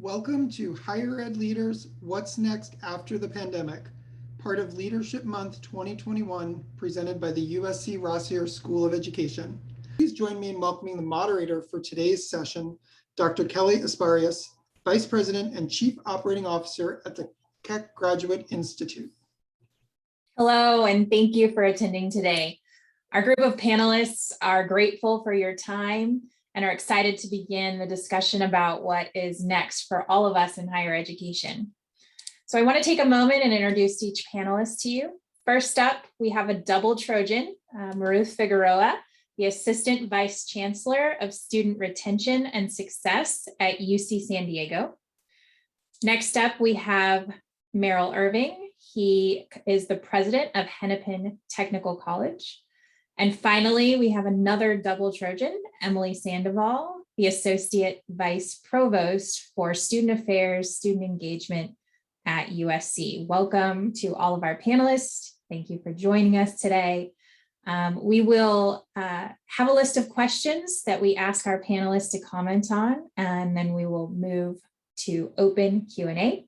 Welcome to Higher Ed Leaders, What's Next After the Pandemic, part of Leadership Month 2021, presented by the USC Rossier School of Education. Please join me in welcoming the moderator for today's session, Dr. Kelly Esperias, Vice President and Chief Operating Officer at the Keck Graduate Institute. Hello, and thank you for attending today. Our group of panelists are grateful for your time and are excited to begin the discussion about what is next for all of us in higher education. So I want to take a moment and introduce each panelist to you. First up, we have a double Trojan, Maruth Figueroa, the Assistant Vice Chancellor of Student Retention and Success at UC San Diego. Next up, we have Merrill Irving. He is the President of Hennepin Technical College. And finally, we have another double Trojan, Emily Sandoval, the Associate Vice Provost for Student Affairs, Student Engagement at USC. Welcome to all of our panelists. Thank you for joining us today. We will have a list of questions that we ask our panelists to comment on, and then we will move to open Q&A.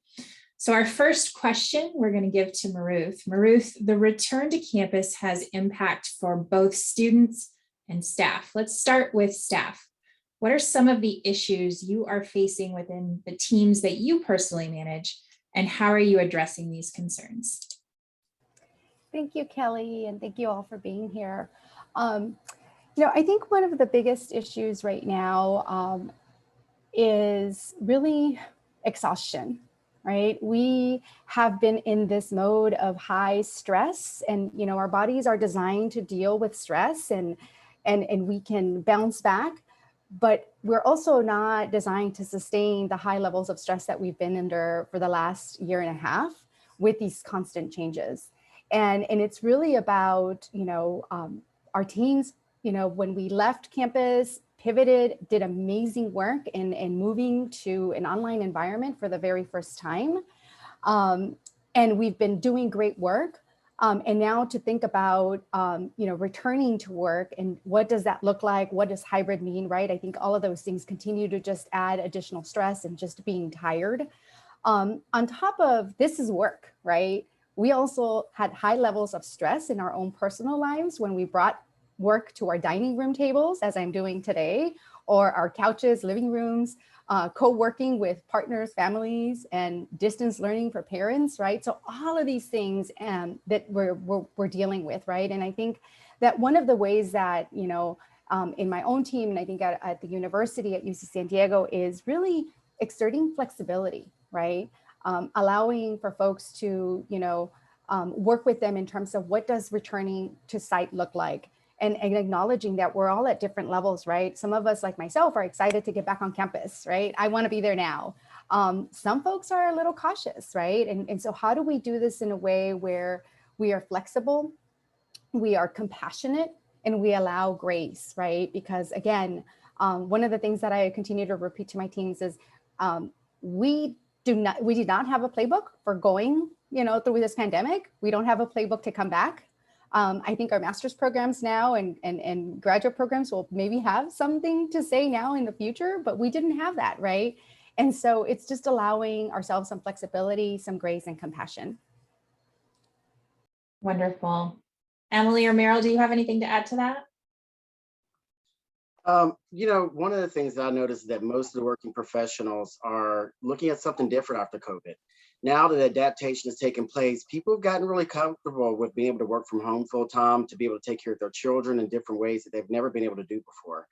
So our first question we're going to give to Maruth. Maruth, the return to campus has impact for both students and staff. Let's start with staff. What are some of the issues you are facing within the teams that you personally manage, and how are you addressing these concerns? Thank you, Kelly, and thank you all for being here. I think one of the biggest issues right now is really exhaustion. Right? We have been in this mode of high stress, and our bodies are designed to deal with stress and we can bounce back, but we're also not designed to sustain the high levels of stress that we've been under for the last year and a half with these constant changes. And it's really about, our teams, when we left campus, pivoted, did amazing work in moving to an online environment for the very first time. And we've been doing great work. And now to think about, returning to work and what does that look like? What does hybrid mean, right? I think all of those things continue to just add additional stress and just being tired. On top of this is work, right? We also had high levels of stress in our own personal lives when we brought work to our dining room tables, as I'm doing today, or our couches, living rooms, co-working with partners, families, and distance learning for parents, right? So all of these things that we're dealing with, right? And I think that one of the ways that, in my own team, and I think at the university at UC San Diego, is really exerting flexibility, right? Allowing for folks to, work with them in terms of what does returning to site look like. And acknowledging that we're all at different levels, right? Some of us, like myself, are excited to get back on campus, right? I want to be there now. Some folks are a little cautious, right? And so how do we do this in a way where we are flexible, we are compassionate, and we allow grace, right? Because again, one of the things that I continue to repeat to my teams is we did not have a playbook for going, through this pandemic. We don't have a playbook to come back. I think our master's programs now and graduate programs will maybe have something to say now in the future, but we didn't have that, right? And so it's just allowing ourselves some flexibility, some grace and compassion. Wonderful. Emily or Merrill, do you have anything to add to that? One of the things that I noticed is that most of the working professionals are looking at something different after COVID. Now that adaptation has taken place, people have gotten really comfortable with being able to work from home full time, to be able to take care of their children in different ways that they've never been able to do before.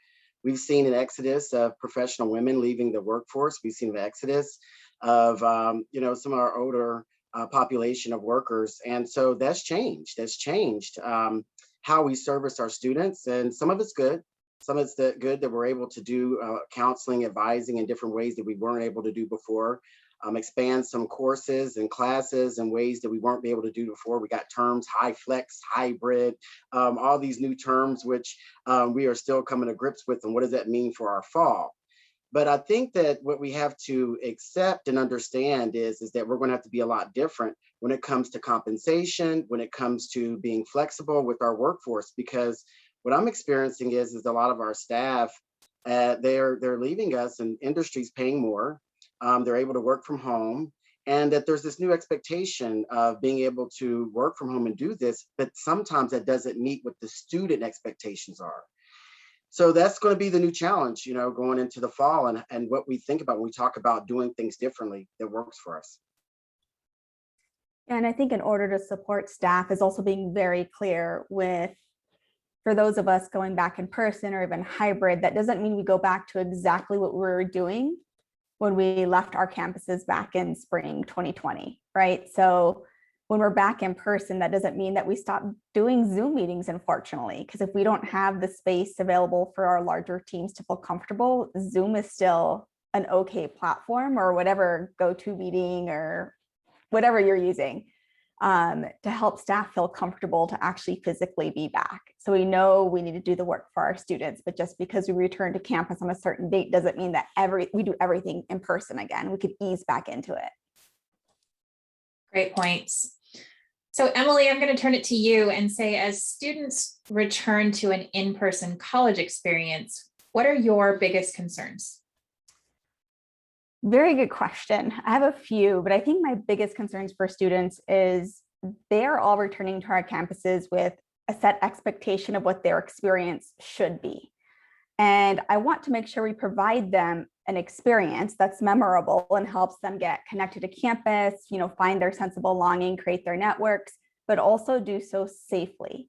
We've seen an exodus of professional women leaving the workforce. We've seen an exodus of, some of our older population of workers. And so that's changed. That's changed how we service our students. And some of it's good. Some of it's good that we're able to do counseling, advising in different ways that we weren't able to do before. Expand some courses and classes in ways that we weren't able to do before. We got terms, high flex, hybrid, all these new terms, which we are still coming to grips with, and what does that mean for our fall? But I think that what we have to accept and understand is that we're going to have to be a lot different when it comes to compensation, when it comes to being flexible with our workforce, because what I'm experiencing is a lot of our staff, they're leaving us and industry's paying more. they're able to work from home, and that there's this new expectation of being able to work from home and do this, but sometimes that doesn't meet what the student expectations are. So that's going to be the new challenge, going into the fall, and what we think about when we talk about doing things differently that works for us. And I think in order to support staff is also being very clear with, for those of us going back in person or even hybrid, that doesn't mean we go back to exactly what we were doing when we left our campuses back in spring 2020, right? So when we're back in person, that doesn't mean that we stop doing Zoom meetings, unfortunately, because if we don't have the space available for our larger teams to feel comfortable, Zoom is still an okay platform, or whatever go-to meeting or whatever you're using, to help staff feel comfortable to actually physically be back. So we know we need to do the work for our students, but just because we return to campus on a certain date doesn't mean that we do everything in person again. We could ease back into it. Great points. So Emily, I'm going to turn it to you and say, as students return to an in-person college experience, what are your biggest concerns? Very good question. I have a few, but I think my biggest concerns for students is they're all returning to our campuses with a set expectation of what their experience should be. And I want to make sure we provide them an experience that's memorable and helps them get connected to campus, find their sense of belonging, create their networks, but also do so safely.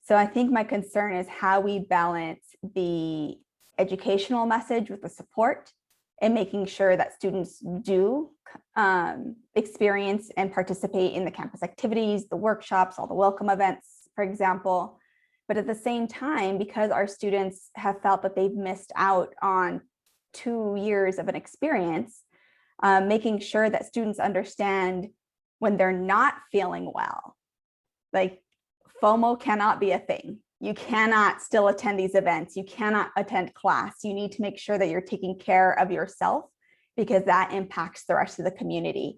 So I think my concern is how we balance the educational message with the support, and making sure that students do experience and participate in the campus activities, the workshops, all the welcome events, for example. But at the same time, because our students have felt that they've missed out on 2 years of an experience, making sure that students understand when they're not feeling well, like FOMO cannot be a thing. You cannot still attend these events. You cannot attend class. You need to make sure that you're taking care of yourself, because that impacts the rest of the community.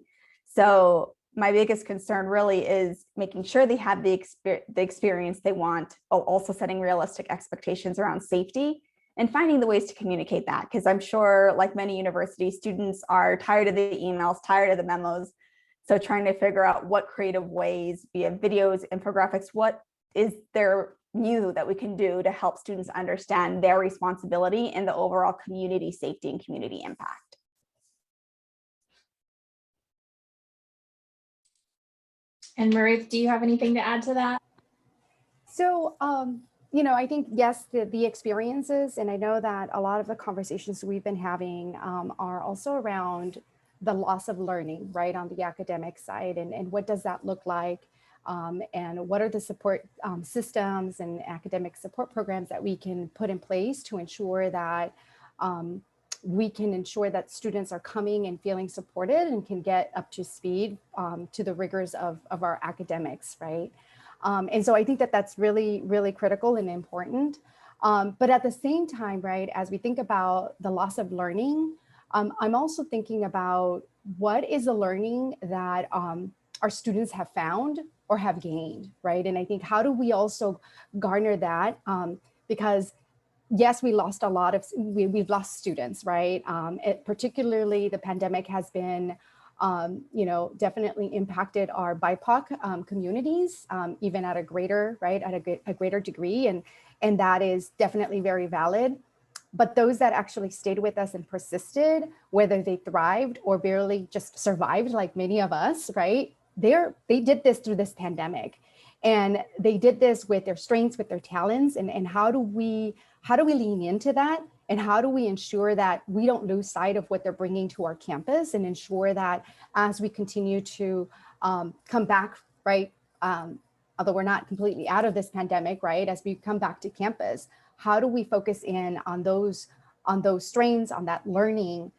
So my biggest concern really is making sure they have the experience they want, while also setting realistic expectations around safety and finding the ways to communicate that. Because I'm sure, like many universities, students are tired of the emails, tired of the memos. So trying to figure out what creative ways, via videos, infographics, what is there new that we can do to help students understand their responsibility and the overall community safety and community impact. And Maruth, do you have anything to add to that? So, I think, yes, the experiences, and I know that a lot of the conversations we've been having are also around the loss of learning, right, on the academic side, and what does that look like? And what are the support systems and academic support programs that we can put in place to ensure that we can ensure that students are coming and feeling supported and can get up to speed to the rigors of our academics, right? And so I think that that's really, really critical and important. But at the same time, right, as we think about the loss of learning, I'm also thinking about what is the learning that our students have found or have gained, right? And I think, how do we also garner that? Because yes, we lost a lot of, we've lost students, right? Particularly the pandemic has been, definitely impacted our BIPOC communities, even at a greater, right, at a greater degree. And that is definitely very valid. But those that actually stayed with us and persisted, whether they thrived or barely just survived, like many of us, right? They did this through this pandemic, and they did this with their strengths, with their talents. And how do we lean into that? And how do we ensure that we don't lose sight of what they're bringing to our campus, and ensure that as we continue to come back, right? Although we're not completely out of this pandemic, right? As we come back to campus, how do we focus in on those strengths, on that learning,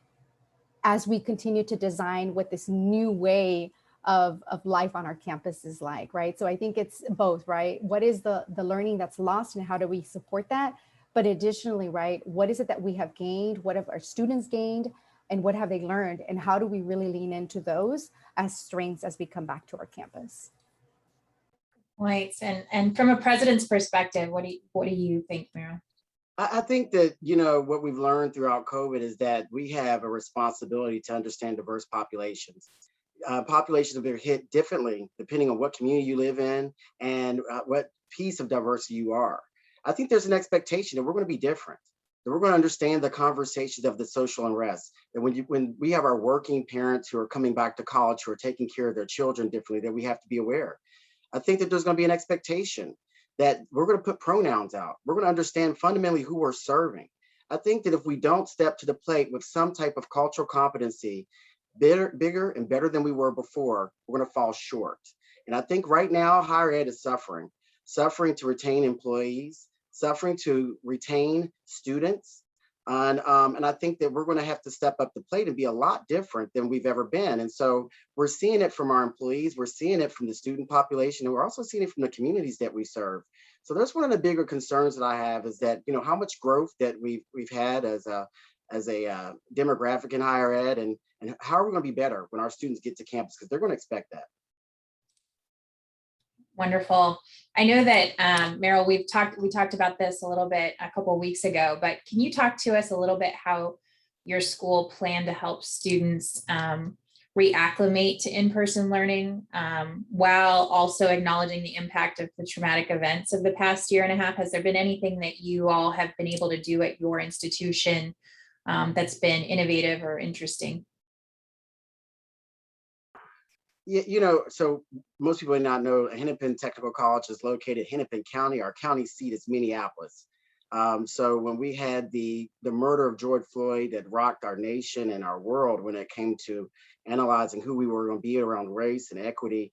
as we continue to design what this new way of life on our campus is like, right? So I think it's both, right? What is the learning that's lost, and how do we support that? But additionally, right, what is it that we have gained? What have our students gained? And what have they learned? And how do we really lean into those as strengths as we come back to our campus? Right. And from a president's perspective, what do you think, Meryl? I think that, what we've learned throughout COVID is that we have a responsibility to understand diverse populations. Populations have been hit differently depending on what community you live in and what piece of diversity you are. I think there's an expectation that we're going to be different, that we're going to understand the conversations of the social unrest. That when we have our working parents who are coming back to college, who are taking care of their children differently, that we have to be aware. I think that there's going to be an expectation that we're going to put pronouns out. We're going to understand fundamentally who we're serving. I think that if we don't step to the plate with some type of cultural competency, bigger and better than we were before, we're going to fall short. And I think right now, higher ed is suffering to retain employees, suffering to retain students. And I think that we're going to have to step up the plate and be a lot different than we've ever been. And so we're seeing it from our employees, we're seeing it from the student population, and we're also seeing it from the communities that we serve. So that's one of the bigger concerns that I have, is that, how much growth that we've had as a demographic in higher ed, and how are we going to be better when our students get to campus, because they're going to expect that. Wonderful. I know that Merrill, we talked about this a little bit a couple of weeks ago, but can you talk to us a little bit how your school planned to help students reacclimate to in-person learning while also acknowledging the impact of the traumatic events of the past year and a half? Has there been anything that you all have been able to do at your institution that's been innovative or interesting? Yeah, so most people may not know, Hennepin Technical College is located in Hennepin County. Our county seat is Minneapolis. So when we had the murder of George Floyd that rocked our nation and our world, when it came to analyzing who we were going to be around race and equity,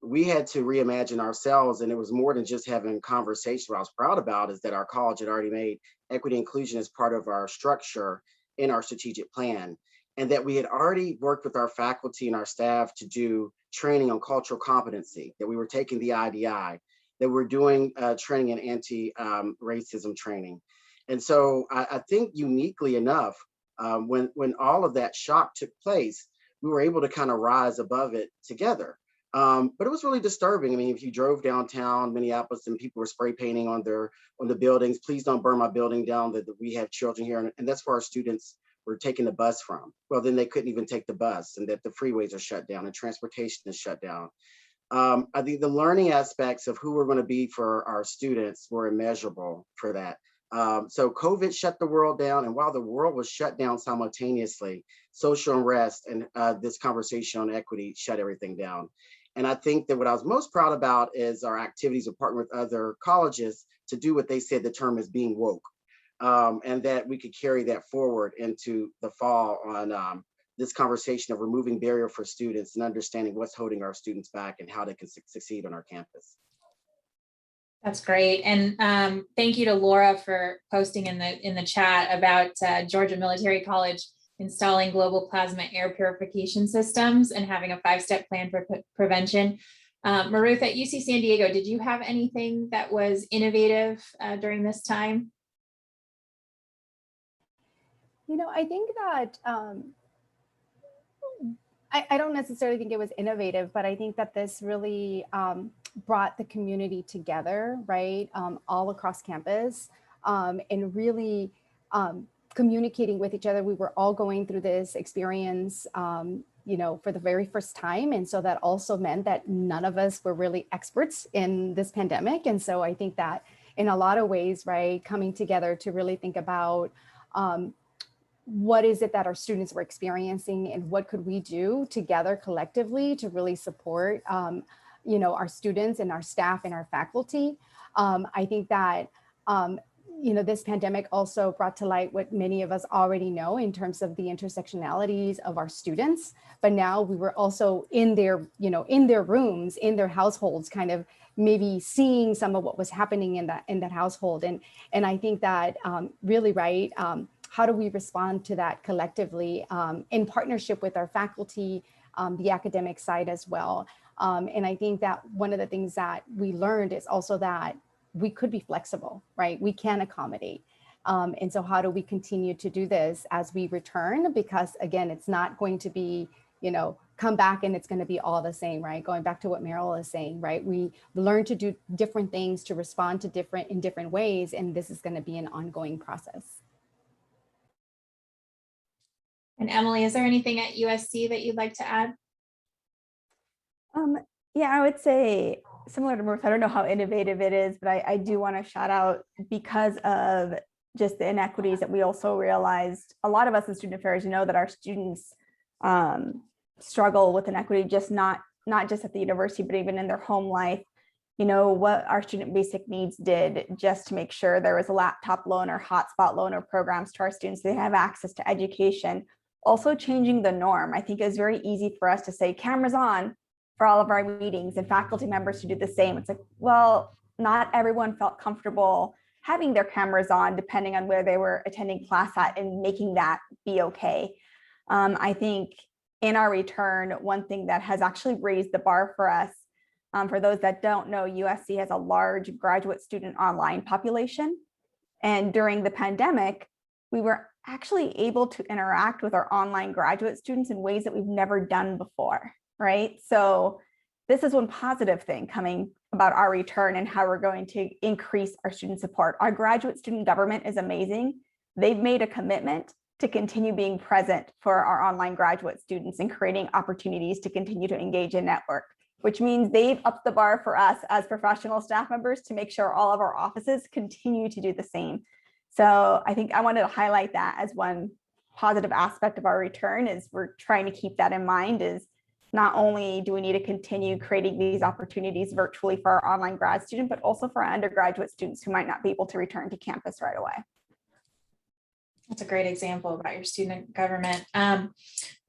we had to reimagine ourselves. And it was more than just having conversation. What I was proud about is that our college had already made equity and inclusion as part of our structure in our strategic plan, and that we had already worked with our faculty and our staff to do training on cultural competency, that we were taking the IDI, that we're doing training in anti-racism training. And so I think uniquely enough, when all of that shock took place, we were able to kind of rise above it together. But it was really disturbing. I mean, if you drove downtown Minneapolis and people were spray painting on the buildings, please don't burn my building down, that we have children here. And that's where our students were taking the bus from. Well, then they couldn't even take the bus, and that the freeways are shut down and transportation is shut down. I think the learning aspects of who we're going to be for our students were immeasurable for that. So COVID shut the world down, and while the world was shut down simultaneously, social unrest and this conversation on equity shut everything down. And I think that what I was most proud about is our activities of partnering with other colleges to do what they said the term is being woke. And that we could carry that forward into the fall on this conversation of removing barrier for students and understanding what's holding our students back and how they can succeed on our campus. That's great. And thank you to Laura for posting in the chat about Georgia Military College installing global plasma air purification systems and having a 5-step plan for prevention. Maruth, at UC San Diego, did you have anything that was innovative during this time? I think that I don't necessarily think it was innovative, but I think that this really brought the community together, right, all across campus, and really communicating with each other. We were all going through this experience, for the very first time. And so that also meant that none of us were really experts in this pandemic. And so I think that in a lot of ways, right, coming together to really think about what is it that our students were experiencing and what could we do together collectively to really support, our students and our staff and our faculty. I think that, this pandemic also brought to light what many of us already know in terms of the intersectionalities of our students, but now we were also in their, in their rooms, in their households, kind of maybe seeing some of what was happening in that household. And I think that really, right, how do we respond to that collectively in partnership with our faculty, the academic side as well. And I think that one of the things that we learned is also that we could be flexible, right? We can accommodate. And so how do we continue to do this as we return? Because again, it's not going to be come back and it's going to be all the same, right? Going back to what Merrill is saying, right? We learn to do different things, to respond to in different ways, and this is going to be an ongoing process. And Emily, is there anything at USC that you'd like to add? Yeah, I would say similar to Maruth, I don't know how innovative it is, but I do want to shout out, because of just the inequities that we also realized, a lot of us in student affairs know that our students struggle with inequity, just not just at the university, but even in their home life. What our student basic needs did just to make sure there was a laptop loan or hotspot loan or programs to our students, they have access to education. Also changing the norm. I think it was very easy for us to say cameras on for all of our meetings, and faculty members to do the same. It's like, well, not everyone felt comfortable having their cameras on, depending on where they were attending class at, and making that be okay. I think in our return, one thing that has actually raised the bar for us, for those that don't know, USC has a large graduate student online population. And during the pandemic, we were actually able to interact with our online graduate students in ways that we've never done before, right? So this is one positive thing coming about our return and how we're going to increase our student support. Our graduate student government is amazing. They've made a commitment to continue being present for our online graduate students and creating opportunities to continue to engage and network, which means they've upped the bar for us as professional staff members to make sure all of our offices continue to do the same. So I think I wanted to highlight that as one positive aspect of our return, is we're trying to keep that in mind, is not only do we need to continue creating these opportunities virtually for our online grad student, but also for our undergraduate students who might not be able to return to campus right away. That's a great example about your student government.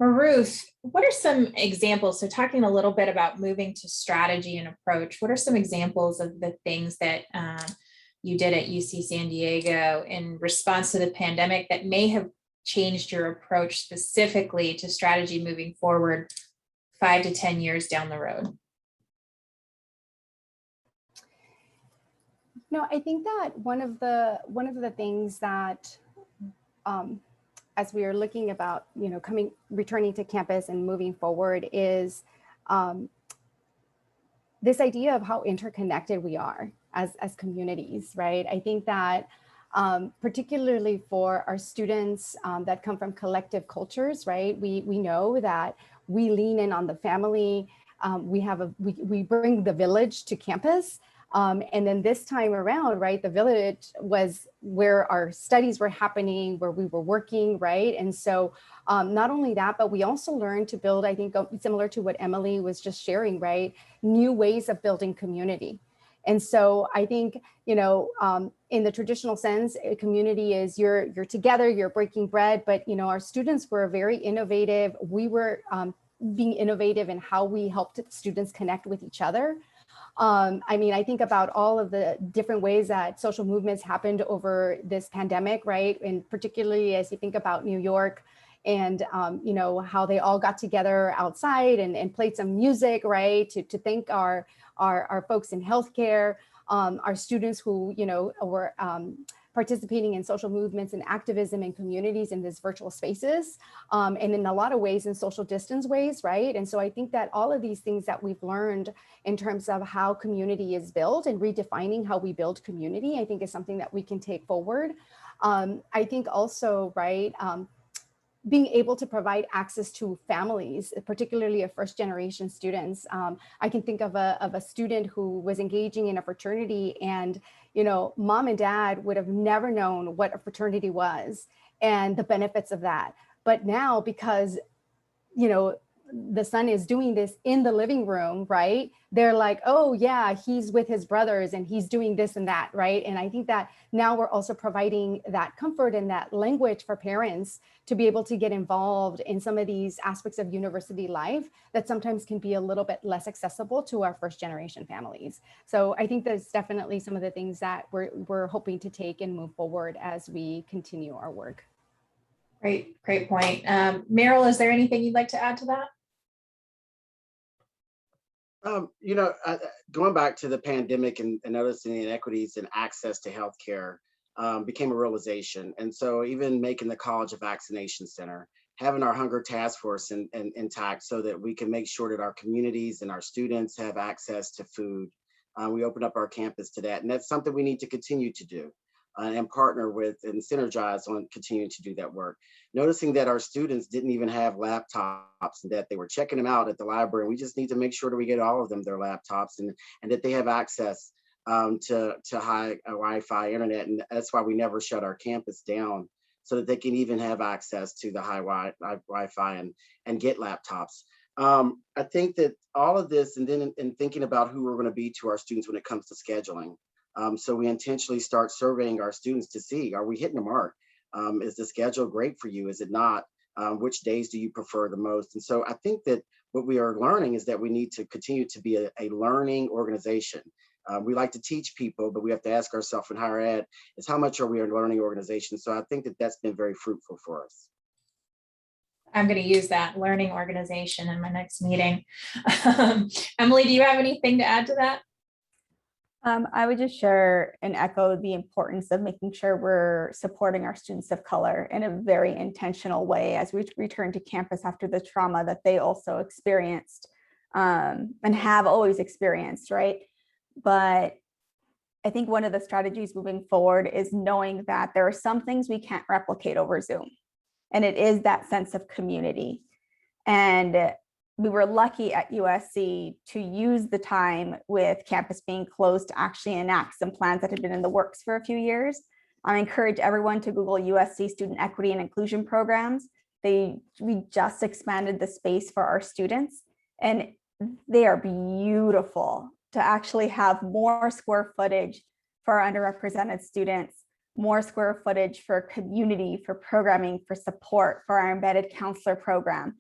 Maruth, what are some examples? So talking a little bit about moving to strategy and approach, what are some examples of the things that you did at UC San Diego in response to the pandemic that may have changed your approach specifically to strategy moving forward 5 to 10 years down the road? No, I think that one of the things that as we are looking about, returning to campus and moving forward, is this idea of how interconnected we are as communities, right? I think that particularly for our students that come from collective cultures, right? We know that we lean in on the family. We bring the village to campus. And then this time around, right, the village was where our studies were happening, where we were working, right? And so not only that, but we also learned to build, I think, similar to what Emily was just sharing, right, new ways of building community. And so I think, in the traditional sense, a community is you're together, you're breaking bread, but, our students were very innovative. We were being innovative in how we helped students connect with each other. I think about all of the different ways that social movements happened over this pandemic, right? And particularly as you think about New York and, how they all got together outside and played some music, right? To thank our folks in healthcare, our students who, were participating in social movements and activism in communities in these virtual spaces, and in a lot of ways in social distance ways, right? And so I think that all of these things that we've learned in terms of how community is built and redefining how we build community, I think is something that we can take forward. I think also, right, being able to provide access to families, particularly of first generation students. I can think of a student who was engaging in a fraternity, and mom and dad would have never known what a fraternity was and the benefits of that. But now, because the son is doing this in the living room, right? They're like, oh yeah, he's with his brothers and he's doing this and that, right? And I think that now we're also providing that comfort and that language for parents to be able to get involved in some of these aspects of university life that sometimes can be a little bit less accessible to our first generation families. So I think that's definitely some of the things that we're hoping to take and move forward as we continue our work. Great point. Merrill, is there anything you'd like to add to that? Going back to the pandemic and noticing the inequities in access to healthcare became a realization. And so even making the college a vaccination center, having our hunger task force intact so that we can make sure that our communities and our students have access to food. We opened up our campus to that, and that's something we need to continue to do and partner with and synergize on continuing to do that work. Noticing that our students didn't even have laptops and that they were checking them out at the library. We just need to make sure that we get all of them their laptops and that they have access to high Wi-Fi internet. And that's why we never shut our campus down, so that they can even have access to the high Wi-Fi and get laptops. I think that all of this, and then in thinking about who we're going to be to our students when it comes to scheduling. So we intentionally start surveying our students to see, are we hitting the mark? Is the schedule great for you? Is it not? Which days do you prefer the most? And so I think that what we are learning is that we need to continue to be a learning organization. We like to teach people, but we have to ask ourselves in higher ed is how much are we a learning organization? So I think that that's been very fruitful for us. I'm going to use that learning organization in my next meeting. Emily, do you have anything to add to that? I would just share and echo the importance of making sure we're supporting our students of color in a very intentional way as we return to campus after the trauma that they also experienced and have always experienced, right? But I think one of the strategies moving forward is knowing that there are some things we can't replicate over Zoom. And it is that sense of community. And we were lucky at USC to use the time with campus being closed to actually enact some plans that had been in the works for a few years. I encourage everyone to Google USC Student Equity and Inclusion Programs. We just expanded the space for our students, and they are beautiful. To actually have more square footage for our underrepresented students, more square footage for community, for programming, for support, for our embedded counselor program.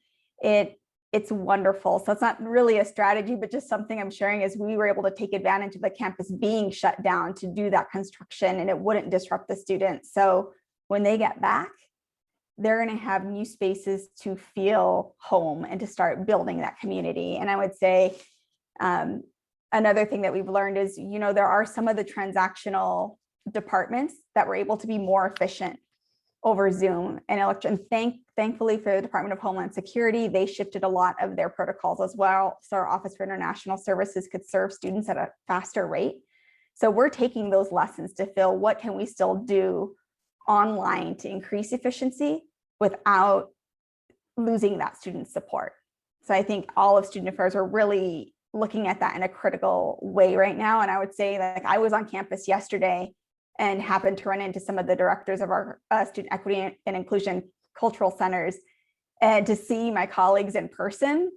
It's wonderful. So it's not really a strategy, but just something I'm sharing is we were able to take advantage of the campus being shut down to do that construction, and it wouldn't disrupt the students. So when they get back, they're going to have new spaces to feel home and to start building that community. And I would say another thing that we've learned is, there are some of the transactional departments that were able to be more efficient over Zoom and thankfully for the Department of Homeland Security, they shifted a lot of their protocols as well. So our Office for International Services could serve students at a faster rate. So we're taking those lessons to feel what can we still do online to increase efficiency without losing that student support. So I think all of student affairs are really looking at that in a critical way right now. And I would say, like, I was on campus yesterday and happened to run into some of the directors of our student equity and inclusion cultural centers, and to see my colleagues in person,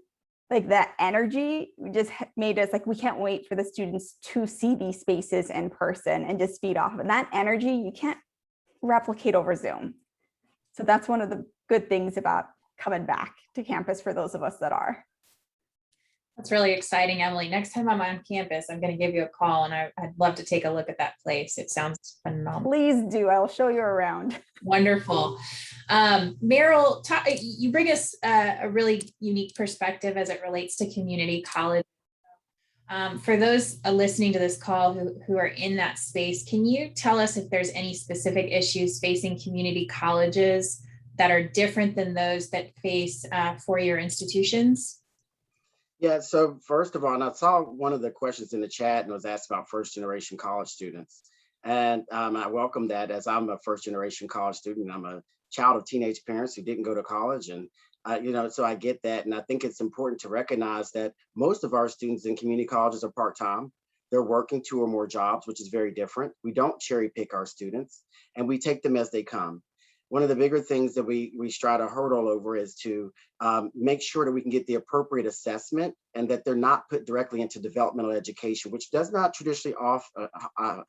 like that energy just made us like, we can't wait for the students to see these spaces in person and just feed off of it. And that energy you can't replicate over Zoom. So that's one of the good things about coming back to campus for those of us that are. That's really exciting, Emily. Next time I'm on campus, I'm going to give you a call, and I'd love to take a look at that place. It sounds phenomenal. Please do. I'll show you around. Wonderful. Merrill, you bring us a really unique perspective as it relates to community college. For those listening to this call who are in that space, can you tell us if there's any specific issues facing community colleges that are different than those that face four-year institutions? Yeah, so first of all, and I saw one of the questions in the chat and was asked about first generation college students. And I welcome that, as I'm a first generation college student. I'm a child of teenage parents who didn't go to college. And, so I get that. And I think it's important to recognize that most of our students in community colleges are part-time. They're working 2 or more jobs, which is very different. We don't cherry pick our students, and we take them as they come. One of the bigger things that we try to hurdle over is to make sure that we can get the appropriate assessment and that they're not put directly into developmental education, which does not traditionally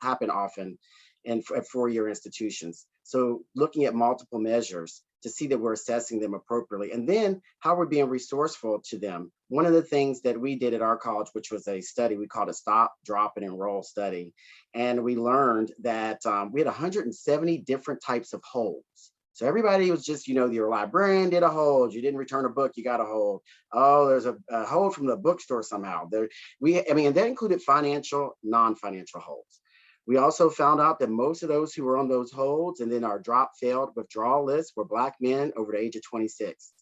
happen often at four-year institutions. So looking at multiple measures to see that we're assessing them appropriately, and then how we're being resourceful to them. One of the things that we did at our college, which was a study, we called a Stop, Drop, and Enroll study. And we learned that we had 170 different types of holds. So everybody was just, your librarian did a hold, you didn't return a book, you got a hold. Oh, there's a hold from the bookstore somehow. And that included financial, non-financial holds. We also found out that most of those who were on those holds and then our drop failed withdrawal list were Black men over the age of 26.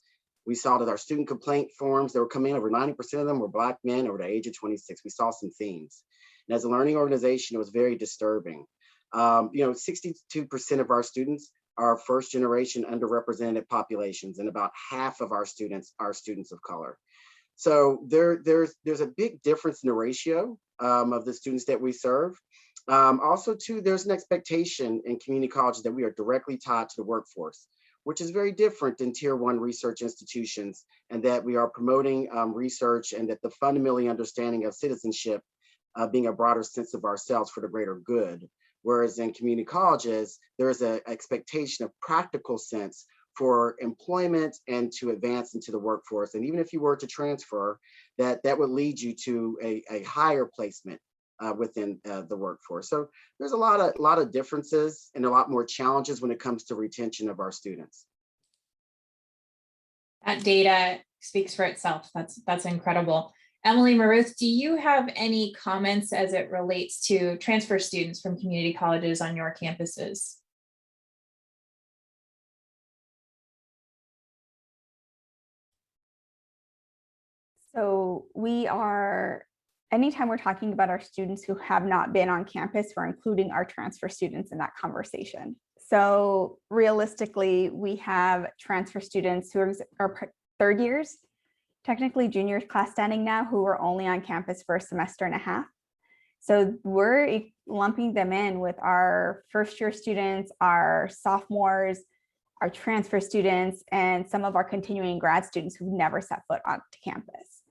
We saw that our student complaint forms that were coming in, over 90% of them were Black men over the age of 26. We saw some themes. And as a learning organization, it was very disturbing. 62% of our students are first generation underrepresented populations, and about half of our students are students of color. So there's a big difference in the ratio of the students that we serve. Also, too, there's an expectation in community colleges that we are directly tied to the workforce, which is very different than Tier 1 research institutions, and that we are promoting research, and that the fundamentally understanding of citizenship being a broader sense of ourselves for the greater good. Whereas in community colleges, there is an expectation of practical sense for employment and to advance into the workforce. And even if you were to transfer, that would lead you to a higher placement within the workforce. So there's a lot of differences and a lot more challenges when it comes to retention of our students. That data speaks for itself. That's incredible. Emily, Maruth, do you have any comments as it relates to transfer students from community colleges on your campuses? So anytime we're talking about our students who have not been on campus, we're including our transfer students in that conversation. So realistically, we have transfer students who are third years, technically junior class standing now, who are only on campus for a semester and a half. So we're lumping them in with our first year students, our sophomores, our transfer students, and some of our continuing grad students who've never set foot onto campus.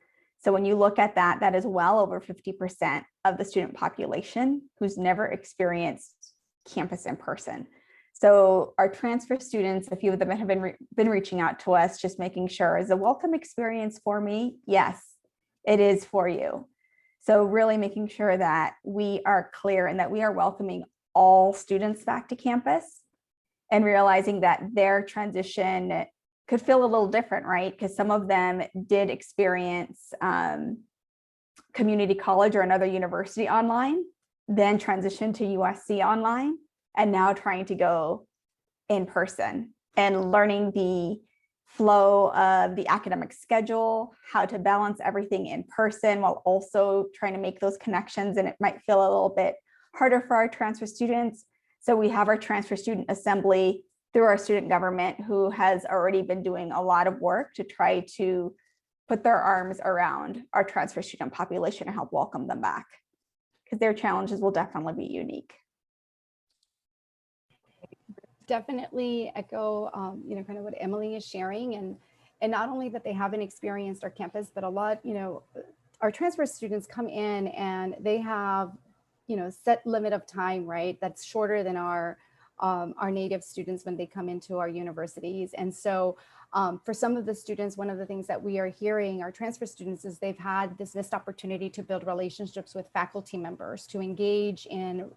So when you look at that, that is well over 50% of the student population who's never experienced campus in person. So our transfer students, a few of them have been reaching out to us, just making sure, is a welcome experience for me? Yes, it is for you. So really making sure that we are clear and that we are welcoming all students back to campus, and realizing that their transition could feel a little different, right? Because some of them did experience community college or another university online, then transition to USC online, and now trying to go in person and learning the flow of the academic schedule, how to balance everything in person while also trying to make those connections. And it might feel a little bit harder for our transfer students. So we have our transfer student assembly through our student government, who has already been doing a lot of work to try to put their arms around our transfer student population and help welcome them back, because their challenges will definitely be unique. Definitely echo, kind of what Emily is sharing, and not only that they haven't experienced our campus, but a lot, our transfer students come in and they have, set limit of time, right? That's shorter than our native students when they come into our universities. And so for some of the students, one of the things that we are hearing, our transfer students, is they've had this missed opportunity to build relationships with faculty members, to engage in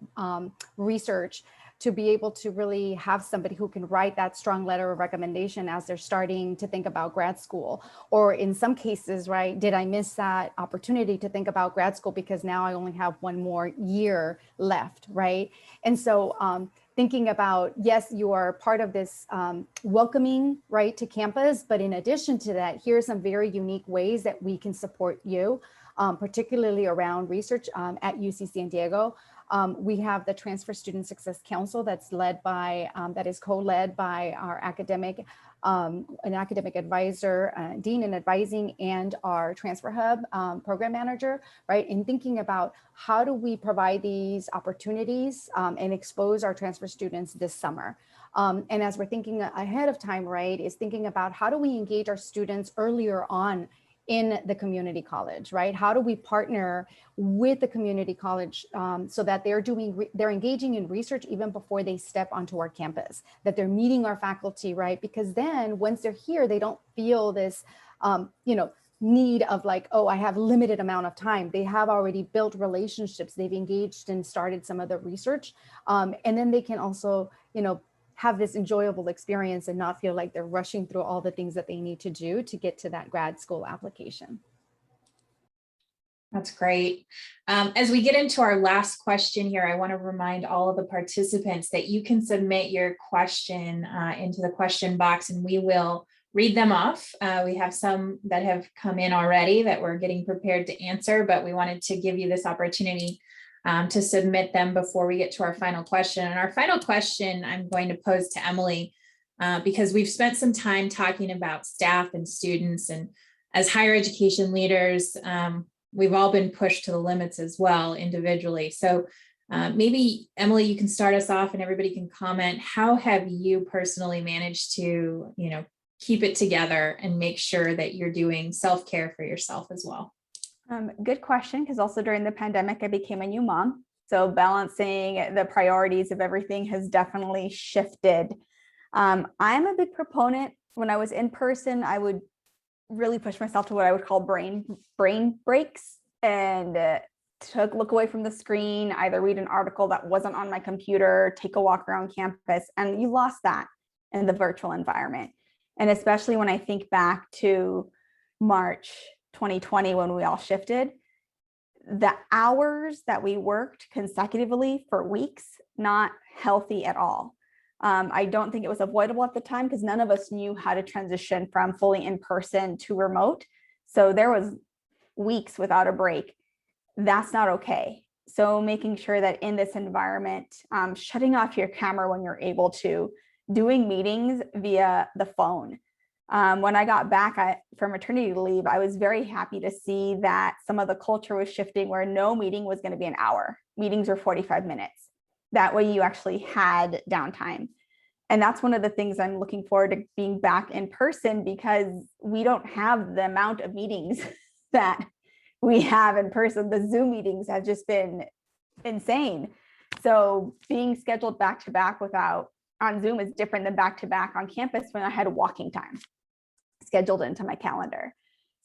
research, to be able to really have somebody who can write that strong letter of recommendation as they're starting to think about grad school. Or in some cases, right, did I miss that opportunity to think about grad school because now I only have one more year left, right? And so thinking about, yes, you are part of this welcoming, right, to campus, but in addition to that, here are some very unique ways that we can support you, particularly around research at UC San Diego. We have the Transfer Student Success Council that's led by, that is co-led by our academic, an academic advisor, dean in advising, and our Transfer Hub program manager, right? In thinking about how do we provide these opportunities and expose our transfer students this summer. And as we're thinking ahead of time, right, is thinking about how do we engage our students earlier on in the community college, right? How do we partner with the community college so that they're engaging in research even before they step onto our campus, that they're meeting our faculty, right? Because then once they're here, they don't feel this, need of like, oh, I have limited amount of time. They have already built relationships. They've engaged and started some of the research. And then they can also, have this enjoyable experience and not feel like they're rushing through all the things that they need to do to get to that grad school application. That's great. As we get into our last question here, I want to remind all of the participants that you can submit your question into the question box and we will read them off. We have some that have come in already that we're getting prepared to answer, but we wanted to give you this opportunity to submit them before we get to our final question. And our final question I'm going to pose to Emily because we've spent some time talking about staff and students, and as higher education leaders, we've all been pushed to the limits as well individually. So maybe Emily, you can start us off and everybody can comment. How have you personally managed to, keep it together and make sure that you're doing self-care for yourself as well? Good question, because also during the pandemic, I became a new mom. So balancing the priorities of everything has definitely shifted. I'm a big proponent. When I was in person, I would really push myself to what I would call brain breaks, and to look away from the screen, either read an article that wasn't on my computer, take a walk around campus, and you lost that in the virtual environment. And especially when I think back to March 2020, when we all shifted, the hours that we worked consecutively for weeks, not healthy at all. I don't think it was avoidable at the time because none of us knew how to transition from fully in person to remote. So there was weeks without a break. That's not okay. So making sure that in this environment, shutting off your camera when you're able to, doing meetings via the phone. When I got back from maternity leave, I was very happy to see that some of the culture was shifting where no meeting was going to be an hour. Meetings were 45 minutes. That way you actually had downtime. And that's one of the things I'm looking forward to being back in person, because we don't have the amount of meetings that we have in person. The Zoom meetings have just been insane. So being scheduled back to back on Zoom is different than back to back on campus when I had walking time scheduled into my calendar.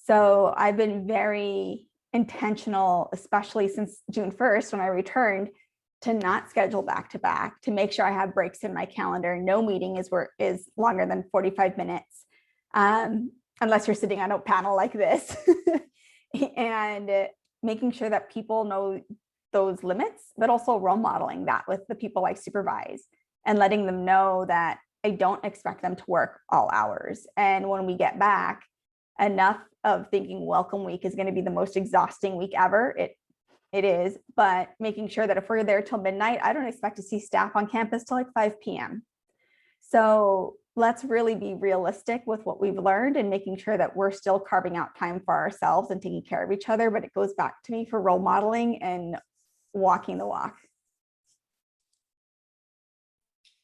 So I've been very intentional, especially since June 1st, when I returned, to not schedule back to back, to make sure I have breaks in my calendar. No meeting is longer than 45 minutes, unless you're sitting on a panel like this. And making sure that people know those limits, but also role modeling that with the people I supervise and letting them know that I don't expect them to work all hours. And when we get back, enough of thinking welcome week is going to be the most exhausting week ever. It is, but making sure that if we're there till midnight, I don't expect to see staff on campus till like 5 p.m. So let's really be realistic with what we've learned and making sure that we're still carving out time for ourselves and taking care of each other. But it goes back to me for role modeling and walking the walk.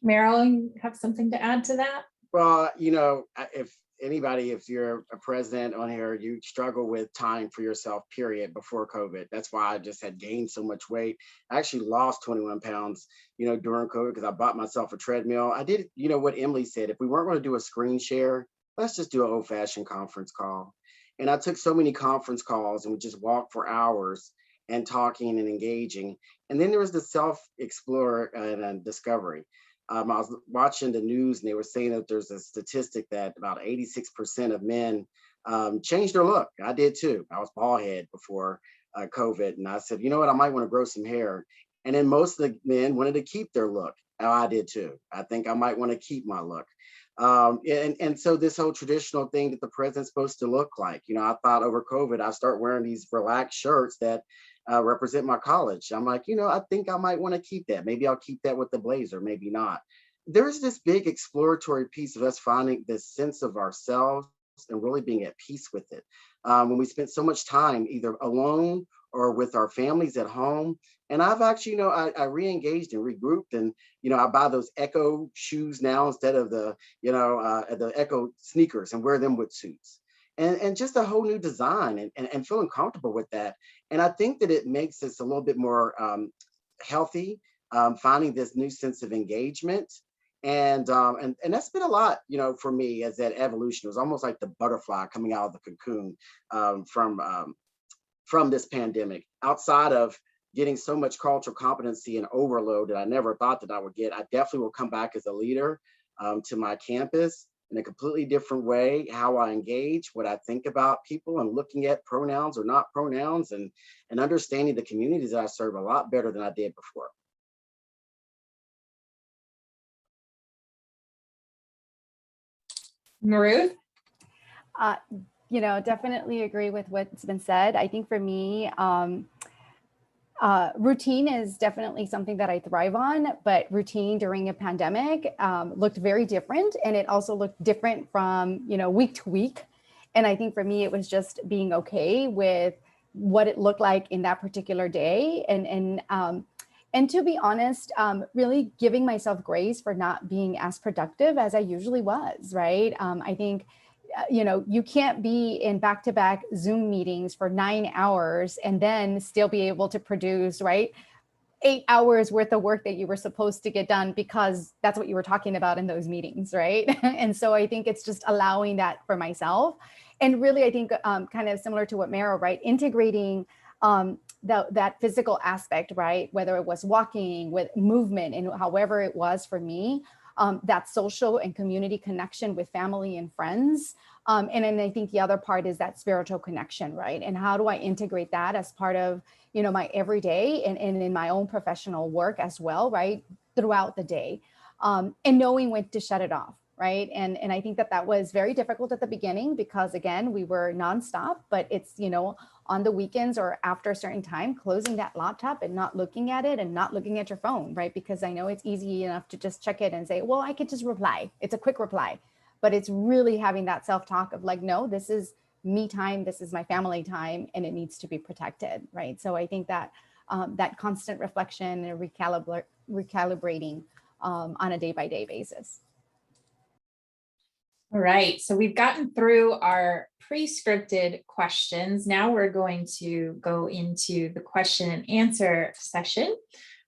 Merrill, you have something to add to that? Well, if you're a president on here, you struggle with time for yourself, period, before COVID. That's why I just had gained so much weight. I actually lost 21 pounds, during COVID, because I bought myself a treadmill. I did, what Emily said, if we weren't going to do a screen share, let's just do an old-fashioned conference call. And I took so many conference calls and we just walked for hours and talking and engaging. And then there was the self-explore and discovery. I was watching the news and they were saying that there's a statistic that about 86% of men changed their look. I did too. I was bald head before COVID. And I said, you know what, I might want to grow some hair. And then most of the men wanted to keep their look. I did too. I think I might want to keep my look. And so this whole traditional thing that the president's supposed to look like, I thought over COVID, I start wearing these relaxed shirts that represent my college. I'm like, I think I might want to keep that. Maybe I'll keep that with the blazer, maybe not. There's this big exploratory piece of us finding this sense of ourselves and really being at peace with it. When we spent so much time either alone or with our families at home. And I've actually, I re-engaged and regrouped, and, I buy those Echo shoes now instead of the Echo sneakers and wear them with suits. And just a whole new design and feeling comfortable with that. And I think that it makes us a little bit more healthy, finding this new sense of engagement. And that's been a lot, for me as that evolution. It was almost like the butterfly coming out of the cocoon from this pandemic. Outside of getting so much cultural competency and overload that I never thought that I would get, I definitely will come back as a leader to my campus. in a completely different way, how I engage, what I think about people, and looking at pronouns or not pronouns, and understanding the communities that I serve a lot better than I did before. Maruth? You know, definitely agree with what's been said. I think for me, routine is definitely something that I thrive on, but routine during a pandemic looked very different, and it also looked different from, you know, week to week. And I think for me, it was just being okay with what it looked like in that particular day, and to be honest, really giving myself grace for not being as productive as I usually was, right? I think, you know, you can't be in back-to-back Zoom meetings for 9 hours and then still be able to produce, right, 8 hours worth of work that you were supposed to get done because that's what you were talking about in those meetings, right? And so I think it's just allowing that for myself. And really, I think kind of similar to what Merrill, right, integrating that physical aspect, right, whether it was walking, with movement, and however it was for me, that social and community connection with family and friends. And then I think the other part is that spiritual connection, right? And how do I integrate that as part of, you know, my everyday and in my own professional work as well, right, throughout the day, and knowing when to shut it off, right? And I think that was very difficult at the beginning because, again, we were nonstop, but it's, you know, on the weekends or after a certain time, closing that laptop and not looking at it and not looking at your phone, right? Because I know it's easy enough to just check it and say, well, I could just reply. It's a quick reply, but it's really having that self-talk of like, no, this is me time, this is my family time, and it needs to be protected, right? So I think that that constant reflection and recalibrating on a day-by-day basis. All right, so we've gotten through our pre-scripted questions. Now we're going to go into the question and answer session.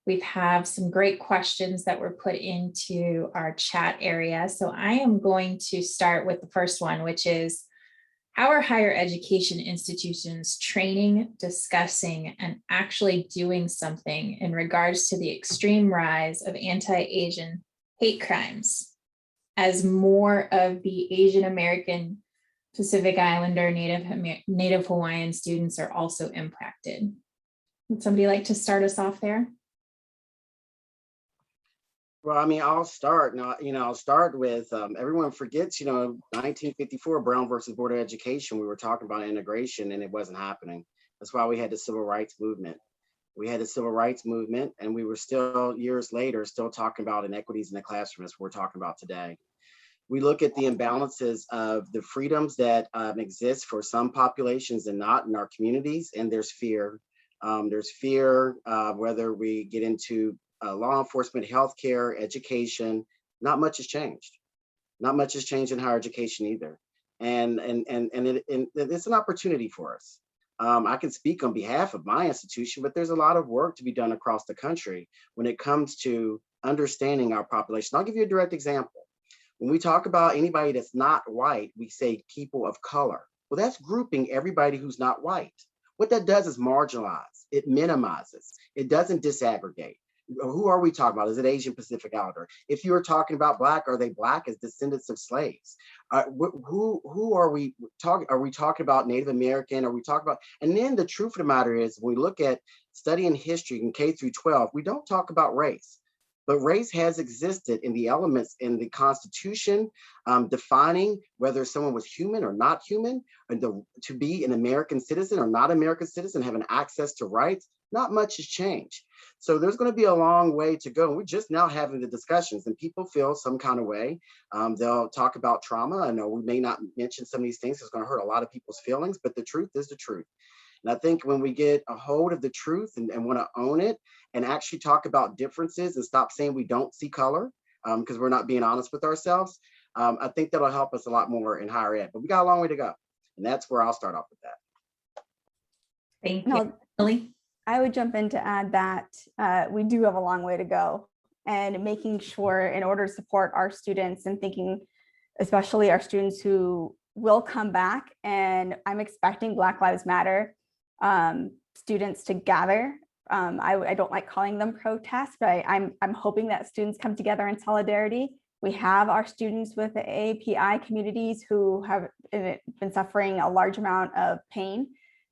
We have some great questions that were put into our chat area. So I am going to start with the first one, which is, how are higher education institutions training, discussing, and actually doing something in regards to the extreme rise of anti-Asian hate crimes, as more of the Asian American, Pacific Islander, Native Hawaiian students are also impacted? Would somebody like to start us off there? Well, I mean, I'll start now. You know, I'll start with everyone forgets, you know, 1954 Brown versus Board of Education. We were talking about integration and it wasn't happening. That's why we had the civil rights movement. We had the civil rights movement, and we were still years later still talking about inequities in the classroom as we're talking about today. We look at the imbalances of the freedoms that exist for some populations and not in our communities, and there's fear. There's fear, whether we get into law enforcement, healthcare, education. Not much has changed. Not much has changed in higher education either. And it's an opportunity for us. I can speak on behalf of my institution, but there's a lot of work to be done across the country when it comes to understanding our population. I'll give you a direct example. When we talk about anybody that's not white, we say people of color. Well, that's grouping everybody who's not white. What that does is marginalize, it minimizes, it doesn't disaggregate. Who are we talking about? Is it Asian Pacific Islander? If you are talking about Black, are they Black as descendants of slaves? Who are we talking? Are we talking about Native American? Are we talking about? And then the truth of the matter is, when we look at studying history in K through 12, we don't talk about race. But race has existed in the elements in the Constitution, defining whether someone was human or not human, and to be an American citizen or not American citizen, having access to rights. Not much has changed. So there's going to be a long way to go. We're just now having the discussions, and people feel some kind of way. They'll talk about trauma. I know we may not mention some of these things. It's going to hurt a lot of people's feelings, but the truth is the truth. And I think when we get a hold of the truth and want to own it and actually talk about differences and stop saying we don't see color, because we're not being honest with ourselves, I think that'll help us a lot more in higher ed. But we got a long way to go. And that's where I'll start off with that. Thank you. Lily? I would jump in to add that we do have a long way to go, and making sure, in order to support our students and thinking, especially our students who will come back, and I'm expecting Black Lives Matter students to gather. I don't like calling them protests, but I'm hoping that students come together in solidarity We have our students with the API communities who have been suffering a large amount of pain.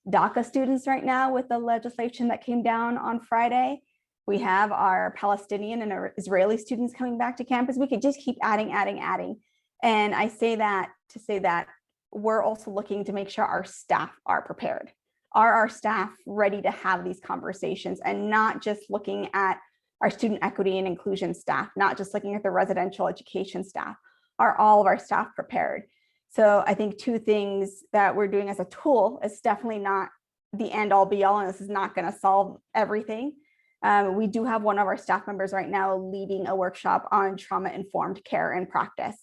DACA students right now with the legislation that came down on Friday. We have our Palestinian and our Israeli students coming back to campus. We could just keep adding. And I say that to say that we're also looking to make sure our staff are prepared. Are our staff ready to have these conversations, and not just looking at our student equity and inclusion staff, not just looking at the residential education staff? Are all of our staff prepared? So I think two things that we're doing as a tool is definitely not the end all be all, and this is not going to solve everything. We do have one of our staff members right now leading a workshop on trauma-informed care and practice,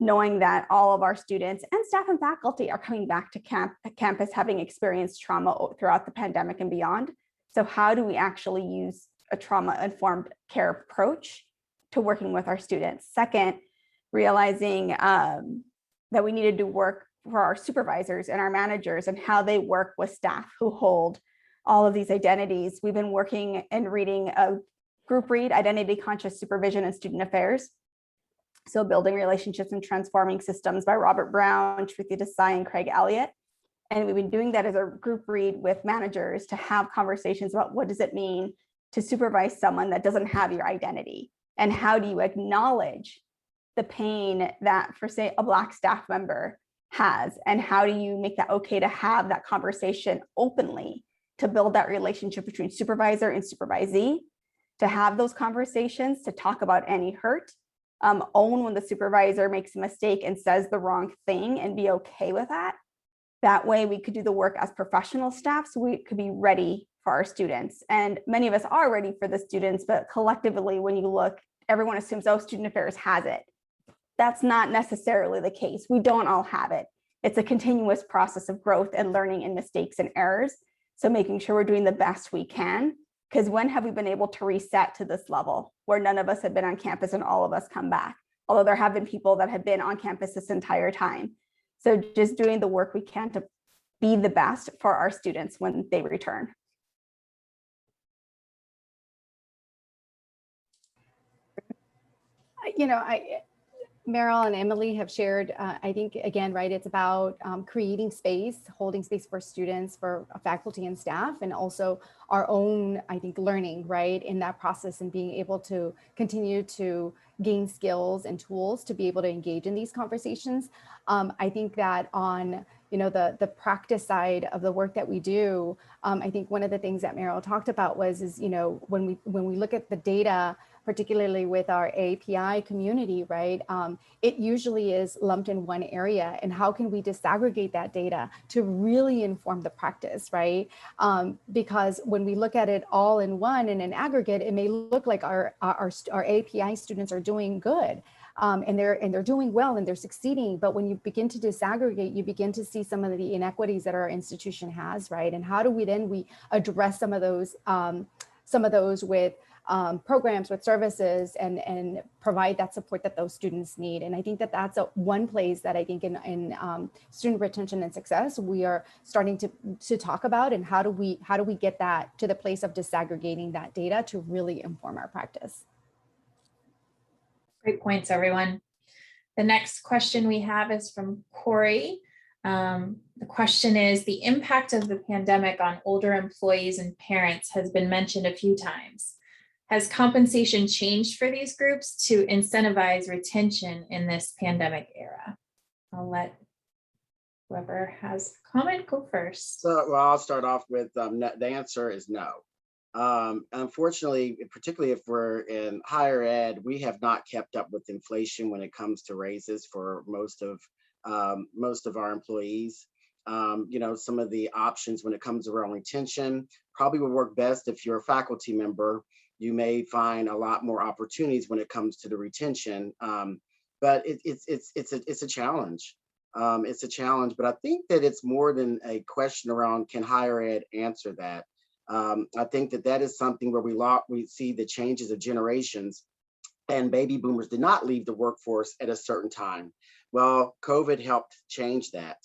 knowing that all of our students and staff and faculty are coming back to campus having experienced trauma throughout the pandemic and beyond. So how do we actually use a trauma-informed care approach to working with our students? Second, realizing that we needed to work for our supervisors and our managers and how they work with staff who hold all of these identities. We've been working and reading a group read, Identity Conscious Supervision and Student Affairs. So Building Relationships and Transforming Systems by Robert Brown, Shruti Desai, and Craig Elliott. And we've been doing that as a group read with managers to have conversations about what does it mean to supervise someone that doesn't have your identity, and how do you acknowledge the pain that, for say, a Black staff member has, and how do you make that okay to have that conversation openly, to build that relationship between supervisor and supervisee, to have those conversations, to talk about any hurt, own when the supervisor makes a mistake and says the wrong thing, and be okay with that. That way we could do the work as professional staff, so we could be ready for our students. And many of us are ready for the students, but collectively, when you look, everyone assumes, oh, student affairs has it. That's not necessarily the case. We don't all have it. It's a continuous process of growth and learning and mistakes and errors. So making sure we're doing the best we can, because when have we been able to reset to this level where none of us have been on campus and all of us come back? Although there have been people that have been on campus this entire time. So just doing the work we can to be the best for our students when they return. You know, Merrill and Emily have shared, I think, again, right, it's about creating space, holding space for students, for faculty and staff, and also our own, I think, learning, right, in that process, and being able to continue to gain skills and tools to be able to engage in these conversations. I think that on, you know, the practice side of the work that we do, I think one of the things that Merrill talked about is, you know, when we look at the data, particularly with our API community, right? It usually is lumped in one area, and how can we disaggregate that data to really inform the practice, right? Because when we look at it all in one and in aggregate, it may look like our API students are doing good. And they're doing well and they're succeeding. But when you begin to disaggregate, you begin to see some of the inequities that our institution has, right? And how do we address some of those with programs, with services, and provide that support that those students need. And I think that that's one place that I think in student retention and success, we are starting to talk about, and how do we get that to the place of disaggregating that data to really inform our practice. Great points, everyone. The next question we have is from Corey. The question is, the impact of the pandemic on older employees and parents has been mentioned a few times. Has compensation changed for these groups to incentivize retention in this pandemic era? I'll let whoever has a comment go first. So, well, I'll start off with the answer is no. Unfortunately, particularly if we're in higher ed, we have not kept up with inflation when it comes to raises for most of our employees. You know, some of the options when it comes around retention probably will work best if you're a faculty member. You may find a lot more opportunities when it comes to the retention, but it's a challenge. It's a challenge, but I think that it's more than a question around can higher ed answer that. I think that is something where we see the changes of generations, and baby boomers did not leave the workforce at a certain time. Well, COVID helped change that.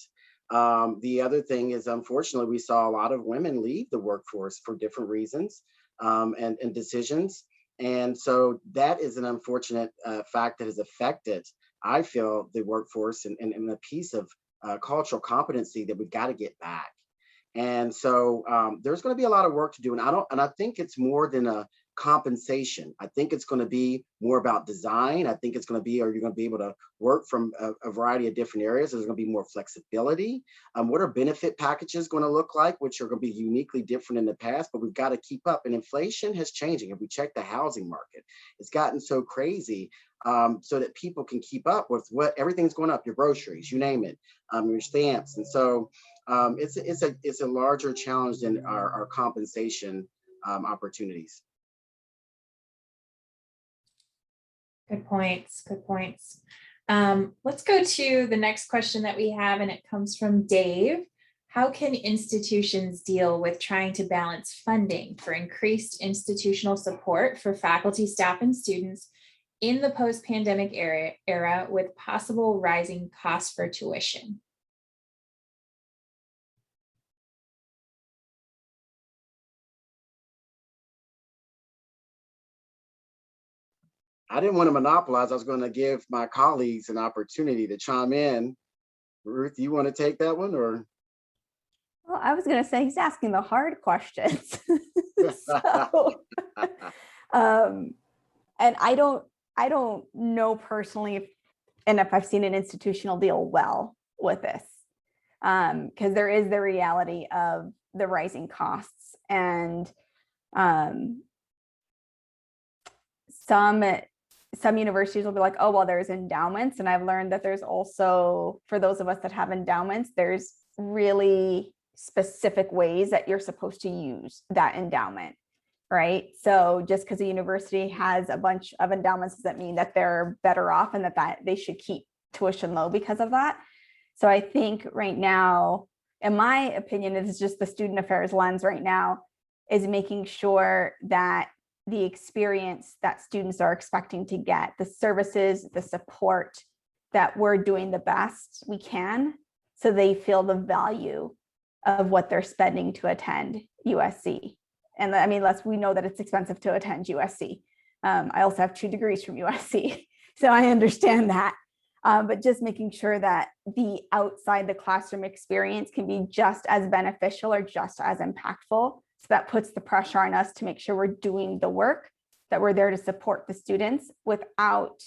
The other thing is, unfortunately, we saw a lot of women leave the workforce for different reasons and decisions. And so that is an unfortunate fact that has affected, I feel, the workforce and a piece of cultural competency that we've got to get back. And so there's going to be a lot of work to do. And I think it's more than a compensation. I think it's going to be more about design. I think it's going to be, are you going to be able to work from a variety of different areas? There's going to be more flexibility. What are benefit packages going to look like, which are going to be uniquely different in the past, but we've got to keep up. And inflation has changed. If we check the housing market, it's gotten so crazy so that people can keep up with what everything's going up, your groceries, you name it, your stamps. And so it's a larger challenge than our compensation opportunities. Good points. Good points. Let's go to the next question that we have, and it comes from Dave. How can institutions deal with trying to balance funding for increased institutional support for faculty, staff, and students in the post-pandemic era with possible rising costs for tuition? I didn't want to monopolize. I was going to give my colleagues an opportunity to chime in. Ruth, you want to take that one, or? Well, I was going to say he's asking the hard questions. And I don't know personally if I've seen an institutional deal well with this, because there is the reality of the rising costs, and some universities will be like, oh, well, there's endowments. And I've learned that there's also, for those of us that have endowments, there's really specific ways that you're supposed to use that endowment, right? So just because a university has a bunch of endowments doesn't mean that they're better off and that they should keep tuition low because of that. So I think right now, in my opinion, it's just the student affairs lens right now is making sure that the experience that students are expecting to get, the services, the support, that we're doing the best we can so they feel the value of what they're spending to attend USC. And I mean, we know that it's expensive to attend USC. I also have 2 degrees from USC, so I understand that. But just making sure that the outside the classroom experience can be just as beneficial or just as impactful. So that puts the pressure on us to make sure we're doing the work, that we're there to support the students without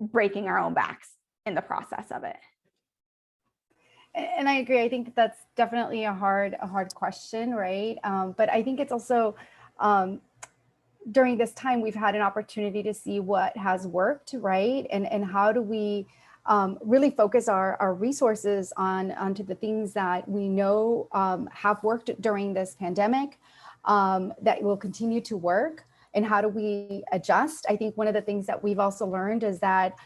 breaking our own backs in the process of it. And I agree. I think that's definitely a hard question, right? But I think it's also during this time we've had an opportunity to see what has worked, right? And how do we really focus our resources onto the things that we know have worked during this pandemic, that will continue to work, and how do we adjust? I think one of the things that we've also learned is that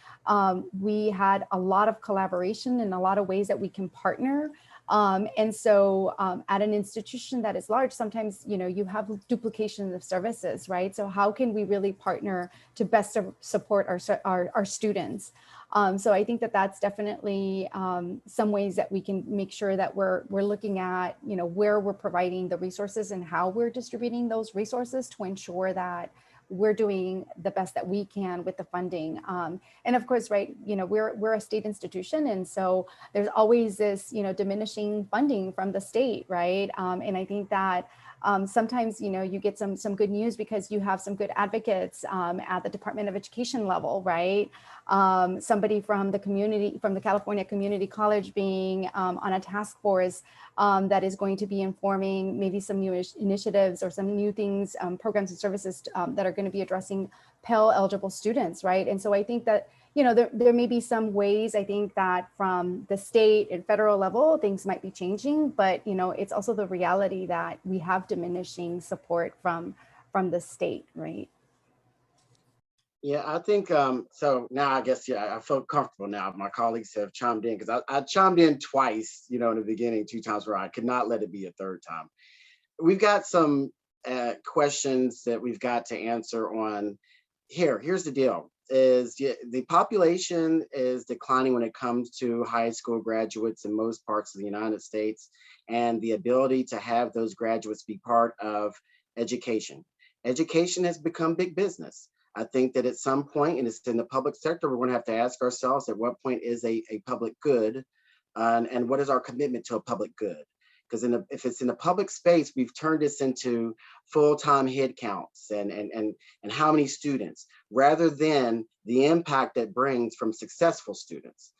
we had a lot of collaboration and a lot of ways that we can partner. And so at an institution that is large, sometimes, you have duplication of services, right? So how can we really partner to best support our students? So I think that that's definitely some ways that we can make sure that we're looking at, where we're providing the resources and how we're distributing those resources to ensure that we're doing the best that we can with the funding. And of course, right, we're a state institution. And so there's always this, diminishing funding from the state, right? And I think that sometimes, you get some good news because you have some good advocates at the Department of Education level, right? Somebody from the community, from the California Community College being on a task force that is going to be informing maybe some new initiatives or some new things, programs and services that are going to be addressing Pell eligible students, right? And so I think that, there may be some ways, I think that from the state and federal level, things might be changing, but, it's also the reality that we have diminishing support from the state, right? Yeah, I think, so now I guess, I feel comfortable now. My colleagues have chimed in because I chimed in twice, in the beginning, 2 times where I could not let it be a 3rd time. We've got some questions that we've got to answer on here. Here's the deal. The population is declining when it comes to high school graduates in most parts of the United States, and the ability to have those graduates be part of education. Education has become big business. I think that at some point, and it's in the public sector, we're going to have to ask ourselves at what point is a public good, and what is our commitment to a public good? Because if it's in the public space, we've turned this into full-time head counts and how many students, rather than the impact that brings from successful students.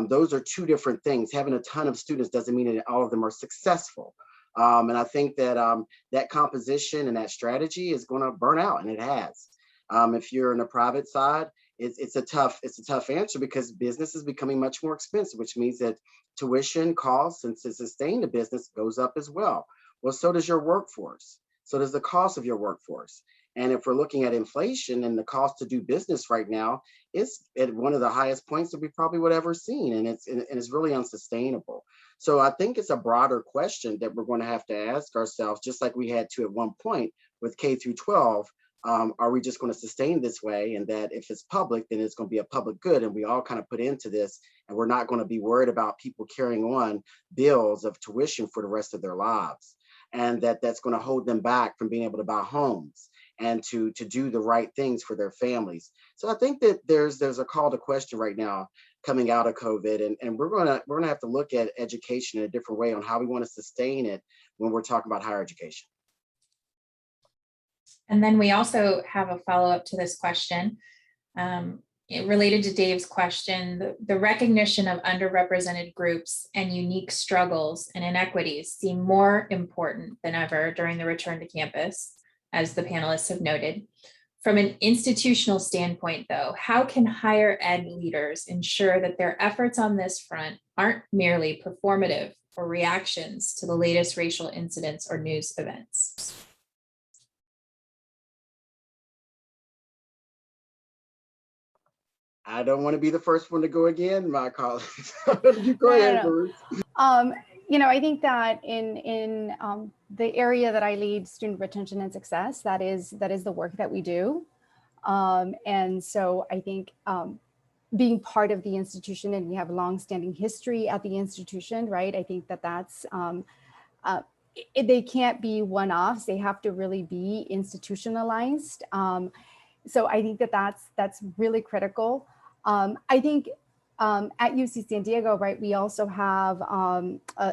Those are two different things. Having a ton of students doesn't mean that all of them are successful. And I think that that composition and that strategy is going to burn out, and it has. If you're in the private side, it's a tough answer, because business is becoming much more expensive, which means that tuition costs and to sustain the business goes up as well. Well, so does your workforce. So does the cost of your workforce. And if we're looking at inflation and the cost to do business right now, it's at one of the highest points that we probably would ever seen, and it's really unsustainable. So I think it's a broader question that we're going to have to ask ourselves, just like we had to at one point with K through 12. Are we just going to sustain this way? And that if it's public, then it's going to be a public good. And we all kind of put into this, and we're not going to be worried about people carrying on bills of tuition for the rest of their lives. And that's going to hold them back from being able to buy homes and to do the right things for their families. So I think that there's a call to question right now coming out of COVID. And we're gonna have to look at education in a different way on how we want to sustain it when we're talking about higher education. And then we also have a follow-up to this question related to Dave's question. The recognition of underrepresented groups and unique struggles and inequities seem more important than ever during the return to campus, as the panelists have noted. From an institutional standpoint, though, how can higher ed leaders ensure that their efforts on this front aren't merely performative or reactions to the latest racial incidents or news events? I don't want to be the first one to go again, my colleagues. You go ahead, Maruth. I think that in the area that I lead, student retention and success, that is the work that we do. And so I think being part of the institution, and we have a long-standing history at the institution, right? I think that's they can't be one-offs. They have to really be institutionalized. So I think that's really critical. I think at UC San Diego, right, we also have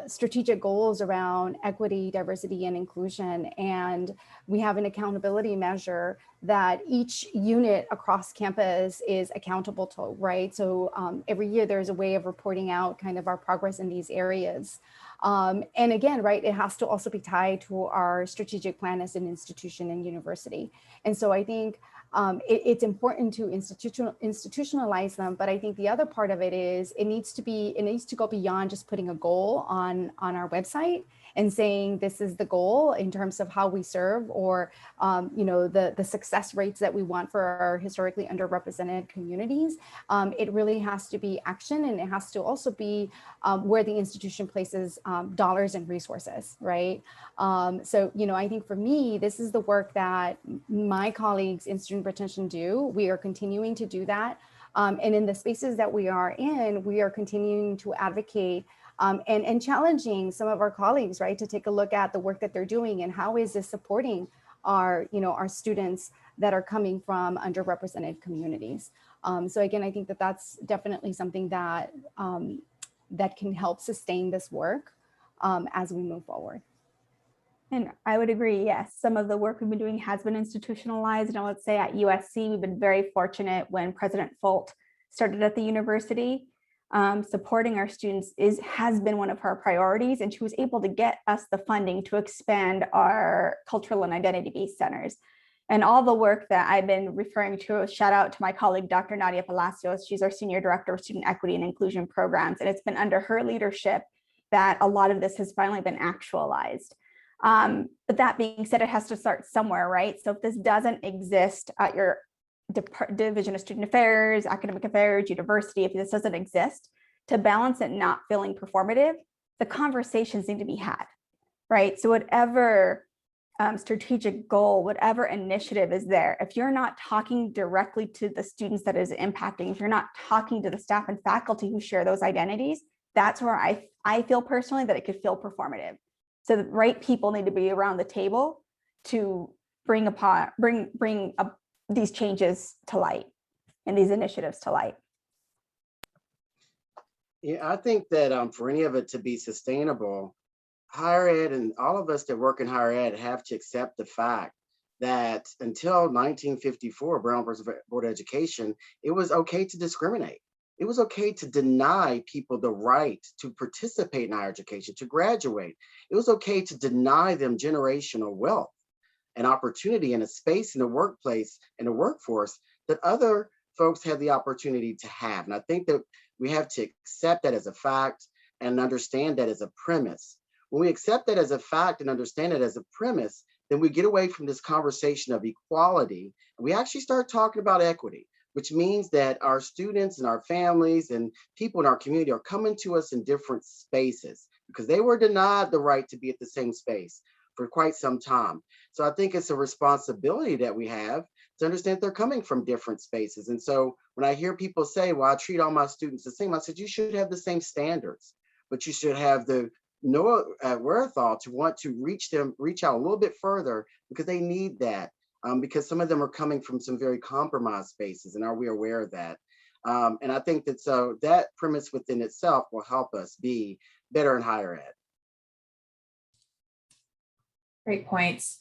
strategic goals around equity, diversity, and inclusion. And we have an accountability measure that each unit across campus is accountable to, right? So every year there's a way of reporting out kind of our progress in these areas. And again, right, it has to also be tied to our strategic plan as an institution and university. And so I think it's important to institutionalize them, but I think the other part of it is it needs to go beyond just putting a goal on our website and saying this is the goal in terms of how we serve, or the success rates that we want for our historically underrepresented communities. It really has to be action, and it has to also be where the institution places dollars and resources, right? So I think for me, this is the work that my colleagues in student retention do. We are continuing to do that. And in the spaces that we are in, we are continuing to advocate and challenging some of our colleagues, right, to take a look at the work that they're doing and how is this supporting our students that are coming from underrepresented communities. So again, I think that's definitely something that that can help sustain this work as we move forward. And I would agree, yes, some of the work we've been doing has been institutionalized. And I would say at USC, we've been very fortunate when President Folt started at the university. Supporting our students has been one of her priorities, and she was able to get us the funding to expand our cultural and identity-based centers. And all the work that I've been referring to, shout out to my colleague, Dr. Nadia Palacios. She's our Senior Director of Student Equity and Inclusion Programs. And it's been under her leadership that a lot of this has finally been actualized. But that being said, it has to start somewhere, right? So if this doesn't exist at your Division of Student Affairs, Academic Affairs, University, if this doesn't exist, to balance it not feeling performative, the conversations need to be had, right? So whatever strategic goal, whatever initiative is there, if you're not talking directly to the students that is impacting, if you're not talking to the staff and faculty who share those identities, that's where I feel personally that it could feel performative. So the right people need to be around the table to bring up these changes to light and these initiatives to light? Yeah, I think that for any of it to be sustainable, higher ed and all of us that work in higher ed have to accept the fact that until 1954, Brown versus Board of Education, it was okay to discriminate. It was okay to deny people the right to participate in higher education, to graduate. It was okay to deny them generational wealth and opportunity in a space in the workplace and the workforce that other folks had the opportunity to have. And I think that we have to accept that as a fact and understand that as a premise. When we accept that as a fact and understand it as a premise, then we get away from this conversation of equality and we actually start talking about equity, which means that our students and our families and people in our community are coming to us in different spaces because they were denied the right to be at the same space for quite some time. So I think it's a responsibility that we have to understand they're coming from different spaces. And so when I hear people say, well, I treat all my students the same, I said, you should have the same standards, but you should have the wherewithal to want to reach out a little bit further because they need that. Because some of them are coming from some very compromised spaces, and are we aware of that? And I think that so that premise within itself will help us be better in higher ed. Great points.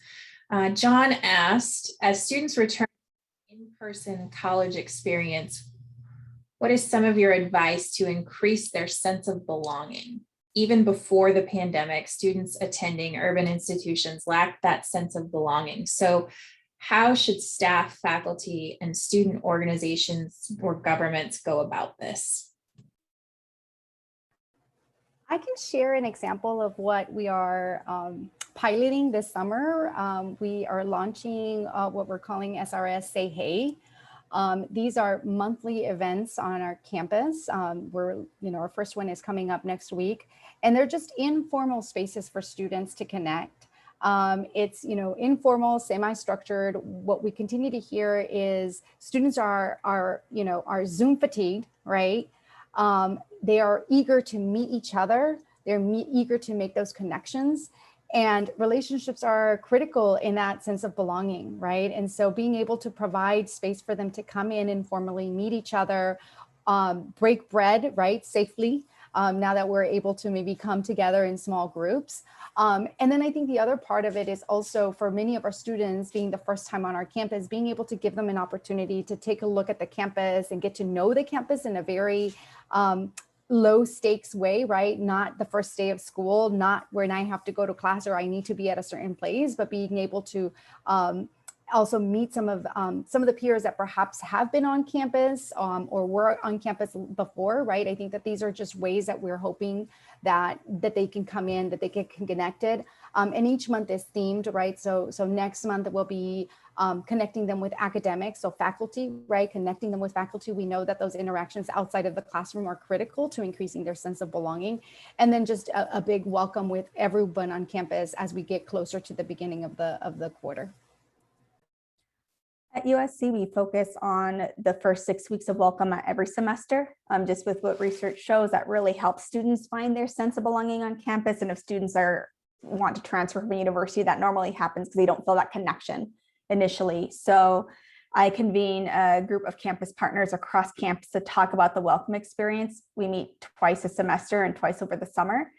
John asked, as students return to in-person college experience, what is some of your advice to increase their sense of belonging? Even before the pandemic, students attending urban institutions lacked that sense of belonging. So how should staff, faculty, and student organizations or governments go about this? I can share an example of what we are piloting this summer. We are launching what we're calling SRS Say Hey. These are monthly events on our campus. Our first one is coming up next week, and they're just informal spaces for students to connect. It's informal, semi-structured. What we continue to hear is students are Zoom fatigued, right? They are eager to meet each other. They're eager to make those connections. And relationships are critical in that sense of belonging, right? And so being able to provide space for them to come in informally, meet each other, break bread, right, safely, now that we're able to maybe come together in small groups. And then I think the other part of it is also for many of our students being the first time on our campus, being able to give them an opportunity to take a look at the campus and get to know the campus in a very low stakes way, right? Not the first day of school, not when I have to go to class or I need to be at a certain place, but being able to also meet some of the peers that perhaps have been on campus or were on campus before, right? I think that these are just ways that we're hoping that they can come in, that they can connected. And each month is themed, right? So next month we'll be connecting them with academics, so faculty, right? Connecting them with faculty. We know that those interactions outside of the classroom are critical to increasing their sense of belonging. And then just a big welcome with everyone on campus as we get closer to the beginning of the quarter. At USC, we focus on the first 6 weeks of welcome at every semester, just with what research shows that really helps students find their sense of belonging on campus. And if students want to transfer from a university, that normally happens because they don't feel that connection initially. So I convene a group of campus partners across campus to talk about the welcome experience. We meet twice a semester and twice over the summer.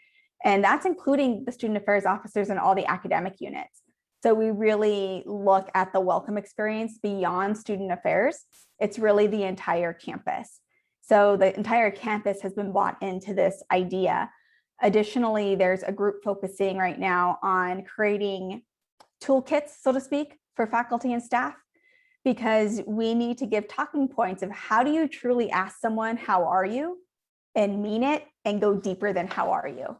And that's including the student affairs officers and all the academic units. So we really look at the welcome experience beyond student affairs. It's really the entire campus. So the entire campus has been bought into this idea. Additionally, there's a group focusing right now on creating toolkits, so to speak, for faculty and staff, because we need to give talking points of how do you truly ask someone, how are you, and mean it and go deeper than how are you?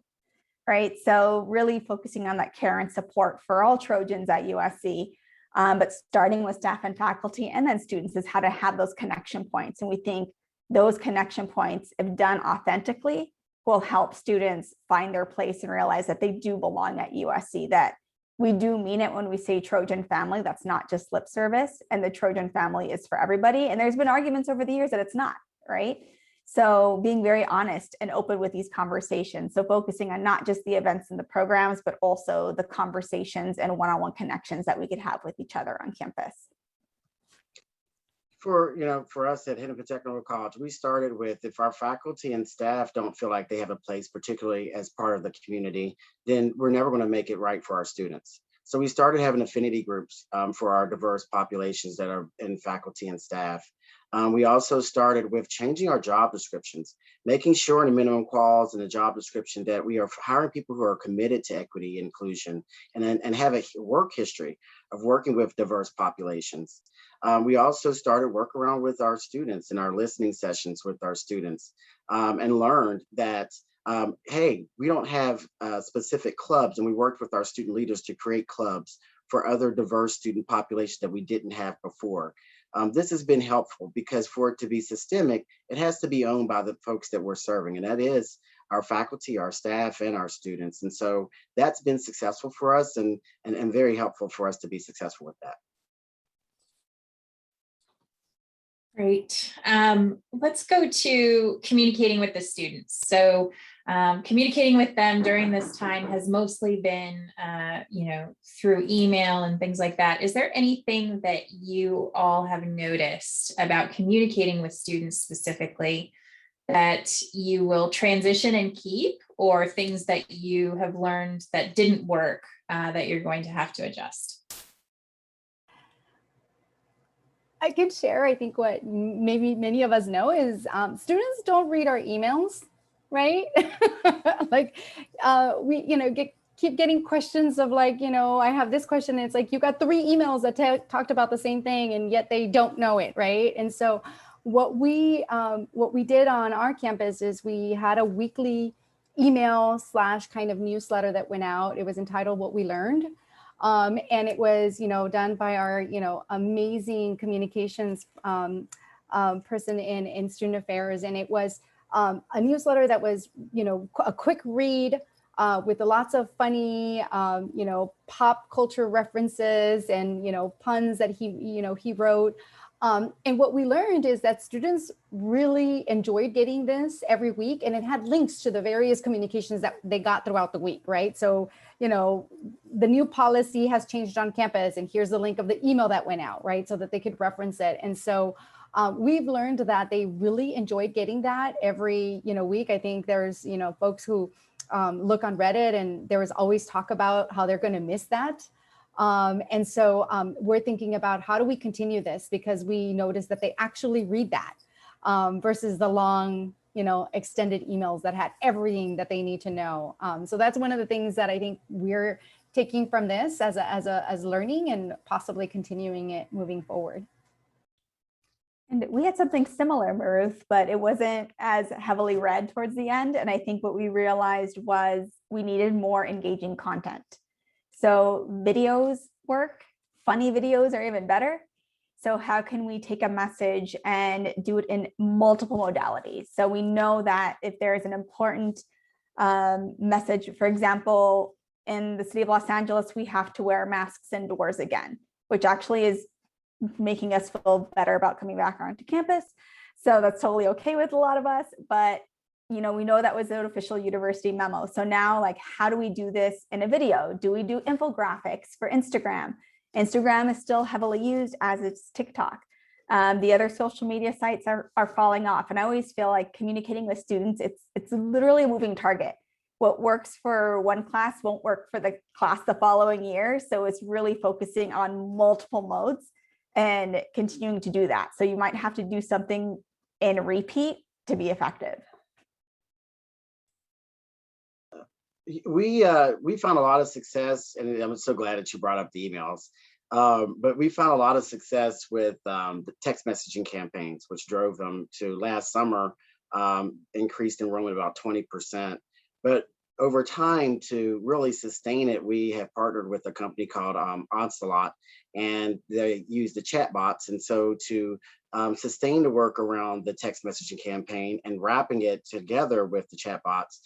Right. So really focusing on that care and support for all Trojans at USC, but starting with staff and faculty and then students is how to have those connection points. And we think those connection points, if done authentically, will help students find their place and realize that they do belong at USC, that we do mean it when we say Trojan family. That's not just lip service, and the Trojan family is for everybody. And there's been arguments over the years that it's not, right? So being very honest and open with these conversations. So focusing on not just the events and the programs, but also the conversations and one-on-one connections that we could have with each other on campus. For us at Hennepin Technical College, we started with, if our faculty and staff don't feel like they have a place, particularly as part of the community, then we're never going to make it right for our students. So we started having affinity groups for our diverse populations that are in faculty and staff. We also started with changing our job descriptions, making sure in the minimum quals and the job description that we are hiring people who are committed to equity, inclusion, and have a work history of working with diverse populations. We also started work around with our students in our listening sessions with our students, and learned that, hey, we don't have specific clubs, and we worked with our student leaders to create clubs for other diverse student populations that we didn't have before. This has been helpful because for it to be systemic, it has to be owned by the folks that we're serving, and that is our faculty, our staff, and our students. And so that's been successful for us and very helpful for us to be successful with that. Great. Let's go to communicating with the students. So communicating with them during this time has mostly been, through email and things like that. Is there anything that you all have noticed about communicating with students specifically that you will transition and keep, or things that you have learned that didn't work that you're going to have to adjust? I could share, I think what maybe many of us know is students don't read our emails, right? Like we, keep getting questions of like, I have this question and it's like, you got 3 emails that talked about the same thing and yet they don't know it, right? And so what we did on our campus is we had a weekly email / kind of newsletter that went out. It was entitled What We Learned. And it was, done by our, amazing communications person in student affairs. And it was a newsletter that was, a quick read with lots of funny, pop culture references and, puns that he wrote. And what we learned is that students really enjoyed getting this every week, and it had links to the various communications that they got throughout the week, right? So, the new policy has changed on campus, and here's the link of the email that went out, right? So that they could reference it. And so we've learned that they really enjoyed getting that every, week. I think there's, folks who look on Reddit, and there was always talk about how they're going to miss that. And so we're thinking about how do we continue this, because we noticed that they actually read that versus the long, extended emails that had everything that they need to know. So that's one of the things that I think we're taking from this as learning and possibly continuing it moving forward. And we had something similar, Maruth, but it wasn't as heavily read towards the end. And I think what we realized was we needed more engaging content. So videos work, funny videos are even better. So how can we take a message and do it in multiple modalities? So we know that if there is an important message, for example, in the city of Los Angeles, we have to wear masks indoors again, which actually is making us feel better about coming back onto campus. So that's totally okay with a lot of us, but we know that was an official university memo. So now, like, how do we do this in a video? Do we do infographics for Instagram? Instagram is still heavily used, as it's TikTok. The other social media sites are falling off. And I always feel like communicating with students, it's literally a moving target. What works for one class won't work for the class the following year. So it's really focusing on multiple modes and continuing to do that. So you might have to do something in repeat to be effective. We found a lot of success, and I'm so glad that you brought up the emails. But we found a lot of success with the text messaging campaigns, which drove them to last summer, increased enrollment about 20%. But over time, to really sustain it, we have partnered with a company called Onslaught, and they use the chat bots. And so to sustain the work around the text messaging campaign and wrapping it together with the chat bots,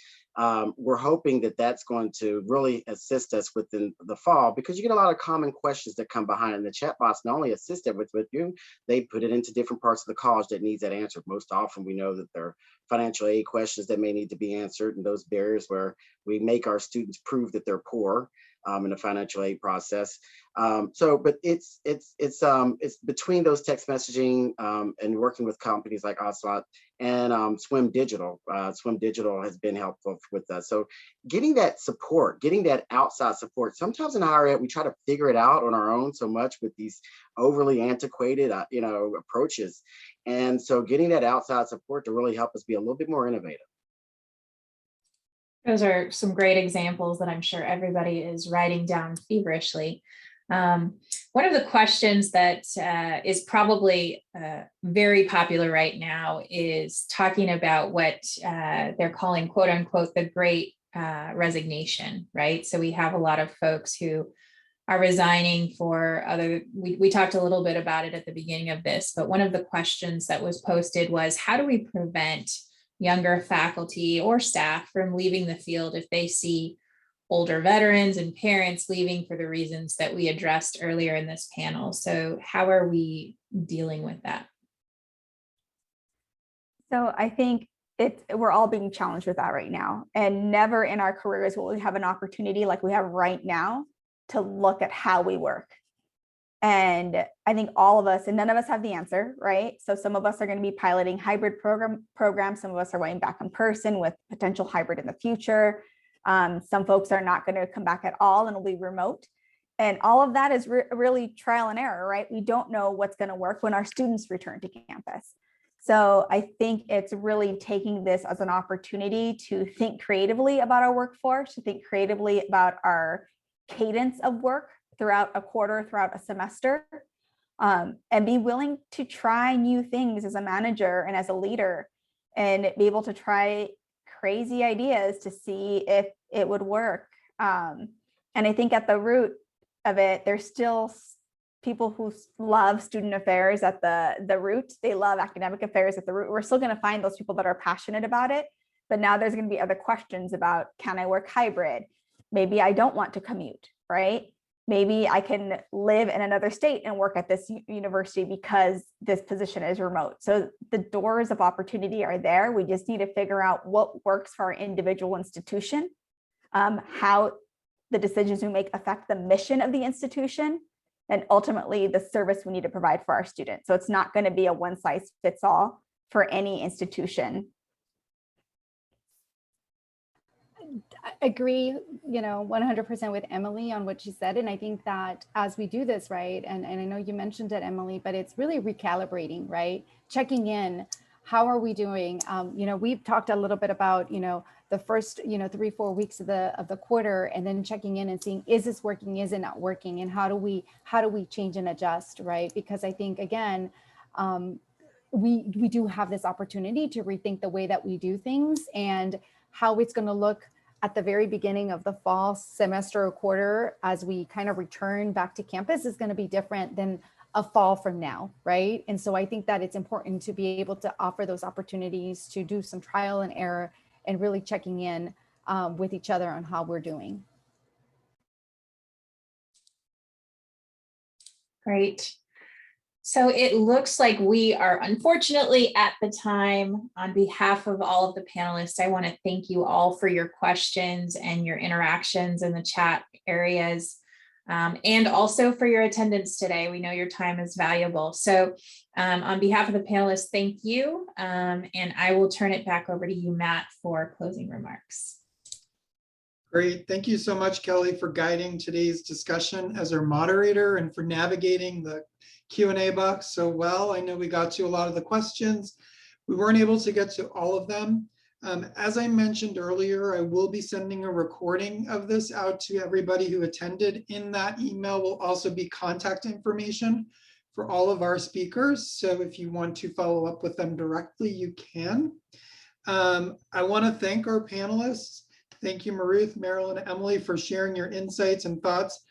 we're hoping that that's going to really assist us within the fall, because you get a lot of common questions that come behind, and the chat bots not only assist it with you, they put it into different parts of the college that needs that answered. Most often we know that there are financial aid questions that may need to be answered, and those barriers where we make our students prove that they're poor in the financial aid process. But it's between those text messaging and working with companies like Ocelot and Swim Digital. Swim Digital has been helpful with us. So getting that support, getting that outside support. Sometimes in higher ed, we try to figure it out on our own so much with these overly antiquated, approaches. And so getting that outside support to really help us be a little bit more innovative. Those are some great examples that I'm sure everybody is writing down feverishly. One of the questions that is probably very popular right now is talking about what they're calling, quote unquote, the great resignation, right? So we have a lot of folks who are resigning for we talked a little bit about it at the beginning of this, but one of the questions that was posted was, how do we prevent younger faculty or staff from leaving the field if they see older veterans and parents leaving for the reasons that we addressed earlier in this panel? So how are we dealing with that? So I think we're all being challenged with that right now, and never in our careers will we have an opportunity like we have right now to look at how we work. And I think all of us, and none of us have the answer, right? So some of us are going to be piloting hybrid programs. Some of us are going back in person with potential hybrid in the future. Some folks are not going to come back at all and will be remote. And all of that is really trial and error, right? We don't know what's going to work when our students return to campus. So I think it's really taking this as an opportunity to think creatively about our workforce, to think creatively about our cadence of work throughout a quarter, throughout a semester, and be willing to try new things as a manager and as a leader, and be able to try crazy ideas to see if it would work. And I think at the root of it, there's still people who love student affairs at the root. They love academic affairs at the root. We're still going to find those people that are passionate about it, but now there's going to be other questions about, can I work hybrid? Maybe I don't want to commute, right? Maybe I can live in another state and work at this university because this position is remote. So the doors of opportunity are there. We just need to figure out what works for our individual institution, how the decisions we make affect the mission of the institution, and ultimately the service we need to provide for our students. So it's not going to be a one size fits all for any institution. I agree, 100% with Emily on what she said. And I think that as we do this, right, and I know you mentioned it, Emily, but it's really recalibrating, right? Checking in, how are we doing? We've talked a little bit about, the first, 3-4 weeks of the quarter, and then checking in and seeing, is this working, is it not working? And how do we change and adjust, right? Because I think, again, we do have this opportunity to rethink the way that we do things, and how it's going to look at the very beginning of the fall semester or quarter as we kind of return back to campus is going to be different than a fall from now, right? And so I think that it's important to be able to offer those opportunities to do some trial and error and really checking in with each other on how we're doing. Great. So it looks like we are unfortunately at the time. On behalf of all of the panelists, I want to thank you all for your questions and your interactions in the chat areas, and also for your attendance today. We know your time is valuable. So on behalf of the panelists, thank you. And I will turn it back over to you, Matt, for closing remarks. Great. Thank you so much, Kelly, for guiding today's discussion as our moderator and for navigating the Q&A box so well. I know we got to a lot of the questions. We weren't able to get to all of them. As I mentioned earlier, I will be sending a recording of this out to everybody who attended. In that email will also be contact information for all of our speakers. So if you want to follow up with them directly, you can. I want to thank our panelists. Thank you, Maruth, Merrill, and Emily, for sharing your insights and thoughts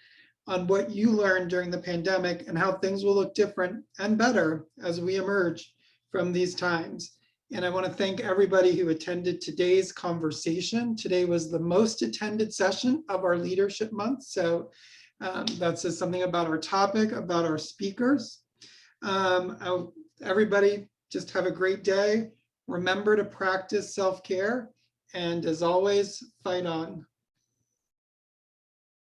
on what you learned during the pandemic and how things will look different and better as we emerge from these times. And I want to thank everybody who attended today's conversation. Today was the most attended session of our Leadership Month. So that says something about our topic, about our speakers. Everybody just have a great day. Remember to practice self-care. And as always, fight on.